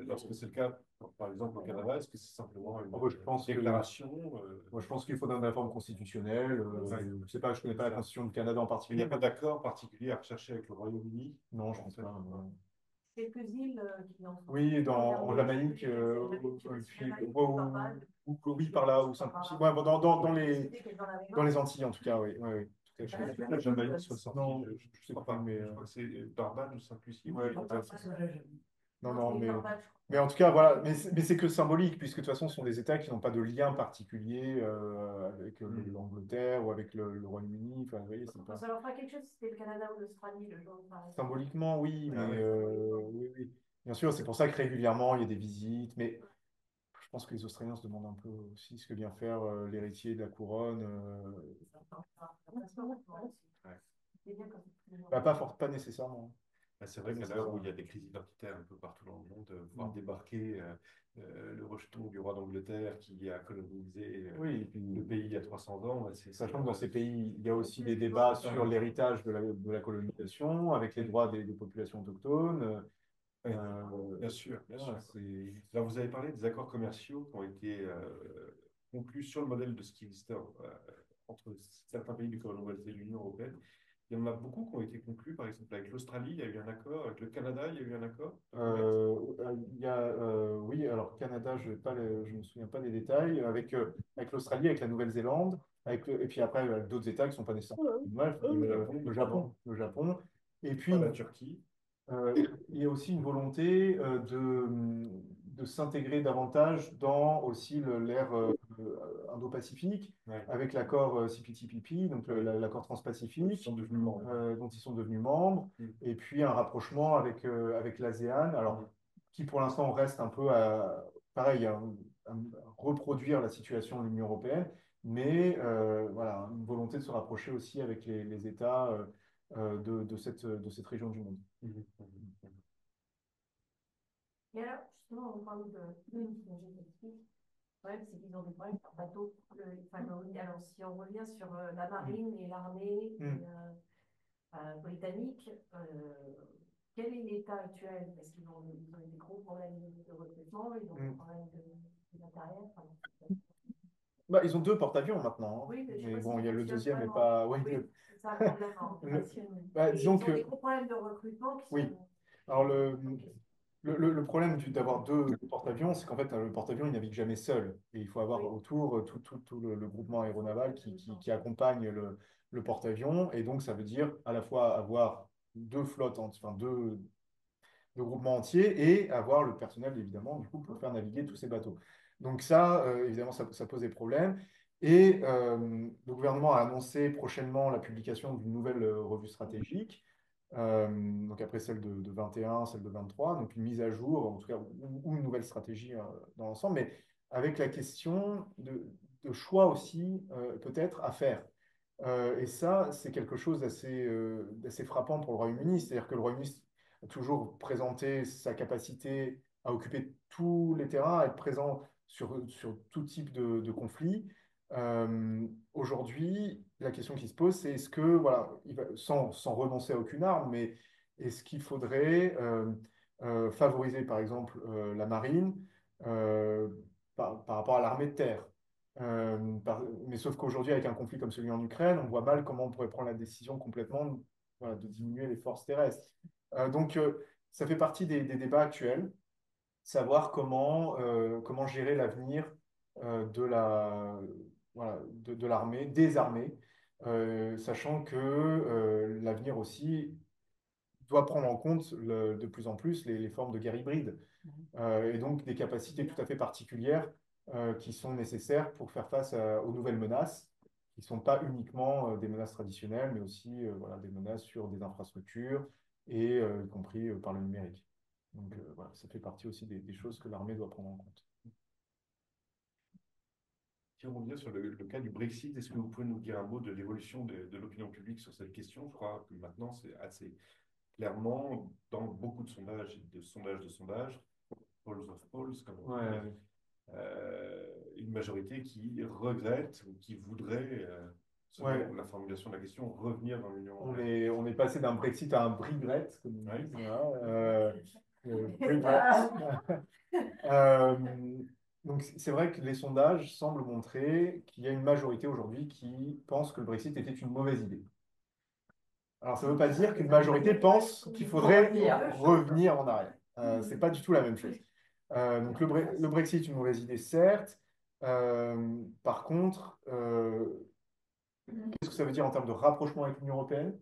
lorsque c'est le cas, par exemple, au Canada, est-ce que c'est simplement une déclaration Moi, je pense qu'il faut une réforme constitutionnelle. Je sais pas, je ne connais pas la Constitution du Canada en il n'y particulier. a pas d'accord particulier à rechercher avec le Royaume-Uni? Non, je ne pense pas. Quelques îles qui en sont. Oui, en Jamaïque, puis, oui, par là, ou Saint-Lucie. Ouais, bon, dans les Antilles, en tout cas, oui. Oui, oui, tout à fait. La Jamaïque soit sortie, Non, je sais pas, mais je crois que c'est Barbade ou Sainte-Lucie. Ouais, non, non, C'est mais, Barbade, je crois. mais en tout cas, voilà, mais c'est que symbolique, puisque de toute façon, ce sont des États qui n'ont pas de lien particulier avec l'Angleterre ou avec le Royaume-Uni. Enfin, vous voyez, c'est pas... Ça leur fera quelque chose si c'était le Canada ou l'Australie le jour où ça arrive. Symboliquement, oui, Ah mais ouais. oui, oui. Bien sûr, c'est pour ça que régulièrement, il y a des visites, mais je pense que les Australiens se demandent un peu aussi ce que vient faire l'héritier de la couronne. Ouais. C'est bien quand c'est plus Bah, pas nécessairement. Bah, c'est vrai qu'à l'heure où il y a des crises identitaires un peu partout dans le monde, voir débarquer le rejeton du roi d'Angleterre qui a colonisé Oui, et puis, le pays il y a 300 ans, bah, sachant que dans ces pays, il y a aussi des débats sur l'héritage de la colonisation, avec les droits des populations autochtones. Bien sûr, bien Voilà, sûr. Alors, vous avez parlé des accords commerciaux qui ont été conclus sur le modèle de ce qui existait entre certains pays du Commonwealth et l'Union européenne. Il y en a beaucoup qui ont été conclus, par exemple avec l'Australie, il y a eu un accord, avec le Canada, il y a eu un accord. oui, alors Canada, je ne me souviens pas des détails, avec l'Australie, avec la Nouvelle-Zélande, et puis après avec d'autres États qui ne sont pas nécessairement le Japon, et puis La Turquie. il y a aussi une volonté de s'intégrer davantage dans aussi l'ère Indo-Pacifique, Ouais. avec l'accord CPTPP, donc l'accord transpacifique, dont ils sont devenus membres, et puis un rapprochement avec l'ASEAN, alors qui pour l'instant reste un peu pareil, à reproduire la situation de l'Union européenne, mais voilà, une volonté de se rapprocher aussi avec les États de cette région du monde. Et alors, justement, on parle de le problème, c'est qu'ils ont des problèmes sur bateau. Alors, si on revient sur la marine et l'armée britannique, quel est l'état actuel? Parce qu'ils ont des gros problèmes de recrutement, ils ont des problèmes de matériel. Bah, ils ont 2 porte-avions maintenant, hein. Oui, mais Mais bon, il y a le fonctionne deuxième, mais vraiment. pas. Oui, c'est ça le problème en opération. Bah, disons Ils ont que. des gros problèmes de recrutement qui Oui. sont. Alors, le problème d'avoir 2 porte-avions, c'est qu'en fait, le porte-avions, il navigue jamais seul. Et il faut avoir autour tout le groupement aéronaval qui accompagne le porte-avions. Et donc, ça veut dire à la fois avoir 2 flottes, enfin 2 groupements entiers et avoir le personnel, évidemment, du coup, pour faire naviguer tous ces bateaux. Donc ça, évidemment, ça pose des problèmes. Et le gouvernement a annoncé prochainement la publication d'une nouvelle revue stratégique, donc après celle de 21, celle de 23, donc une mise à jour, en tout cas, ou une nouvelle stratégie dans l'ensemble, mais avec la question de choix aussi, peut-être, à faire. Et ça, c'est quelque chose d'assez frappant pour le Royaume-Uni, c'est-à-dire que le Royaume-Uni a toujours présenté sa capacité à occuper tous les terrains, à être présent sur tout type de conflit. Aujourd'hui, la question qui se pose, c'est est-ce que, voilà, sans renoncer à aucune arme, mais est-ce qu'il faudrait favoriser, par exemple, la marine euh, par rapport à l'armée de terre? Mais sauf qu'aujourd'hui, avec un conflit comme celui en Ukraine, on voit mal comment on pourrait prendre la décision complètement voilà, de diminuer les forces terrestres. Donc, ça fait partie des débats actuels, savoir comment gérer l'avenir de voilà, de l'armée, des armées, sachant que l'avenir aussi doit prendre en compte de plus en plus les formes de guerre hybride, et donc des capacités tout à fait particulières qui sont nécessaires pour faire face aux nouvelles menaces, qui ne sont pas uniquement des menaces traditionnelles, mais aussi voilà, des menaces sur des infrastructures, et y compris par le numérique. Donc voilà, ça fait partie aussi des choses que l'armée doit prendre en compte. Si on revient sur le cas du Brexit, est-ce que vous pouvez nous dire un mot de l'évolution de l'opinion publique sur cette question? Je crois que maintenant, c'est assez clairement, dans beaucoup de sondages, polls of polls, comme on dit, une majorité qui regrette ou qui voudrait, selon la formulation de la question, revenir dans l'Union européenne. On est passé d'un Brexit à un Brexit, comme on dit. Donc c'est vrai que les sondages semblent montrer qu'il y a une majorité aujourd'hui qui pense que le Brexit était une mauvaise idée. Alors ça ne veut pas dire qu'une majorité pense qu'il faudrait revenir en arrière. Ce n'est pas du tout la même chose. Donc le Brexit est une mauvaise idée, certes. Par contre, qu'est-ce que ça veut dire en termes de rapprochement avec l'Union européenne?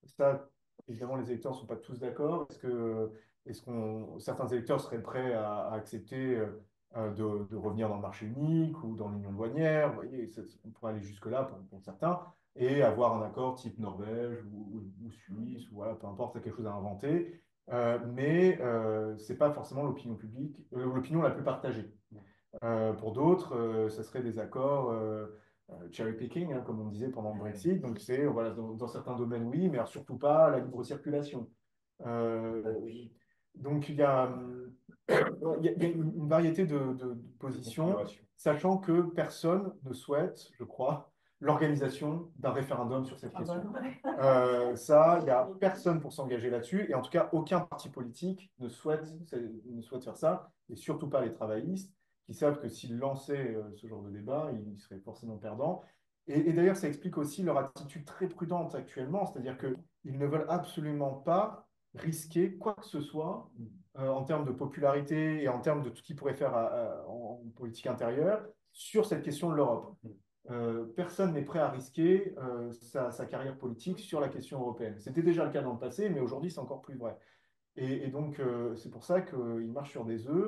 Ça, évidemment, les électeurs ne sont pas tous d'accord. Certains électeurs seraient prêts à accepter de revenir dans le marché unique ou dans l'union douanière? Vous voyez, on pourrait aller jusque-là pour certains et avoir un accord type Norvège ou Suisse, ou voilà, peu importe, c'est quelque chose à inventer. Mais ce n'est pas forcément l'opinion publique, l'opinion la plus partagée. Pour d'autres, ça serait des accords cherry picking, hein, comme on disait pendant le Brexit. Donc, c'est voilà, dans certains domaines, oui, mais surtout pas la libre circulation. Donc, il y a une variété de positions, sachant que personne ne souhaite, je crois, l'organisation d'un référendum sur cette question. Ça, il n'y a personne pour s'engager là-dessus, et en tout cas, aucun parti politique ne souhaite faire ça, et surtout pas les travaillistes, qui savent que s'ils lançaient ce genre de débat, ils seraient forcément perdants. Et d'ailleurs, ça explique aussi leur attitude très prudente actuellement, c'est-à-dire qu'ils ne veulent absolument pas risquer quoi que ce soit en termes de popularité et en termes de tout ce qu'ils pourraient faire en politique intérieure sur cette question de l'Europe. Personne n'est prêt à risquer sa carrière politique sur la question européenne. C'était déjà le cas dans le passé, mais aujourd'hui, c'est encore plus vrai. Et donc, c'est pour ça qu'ils marchent sur des œufs.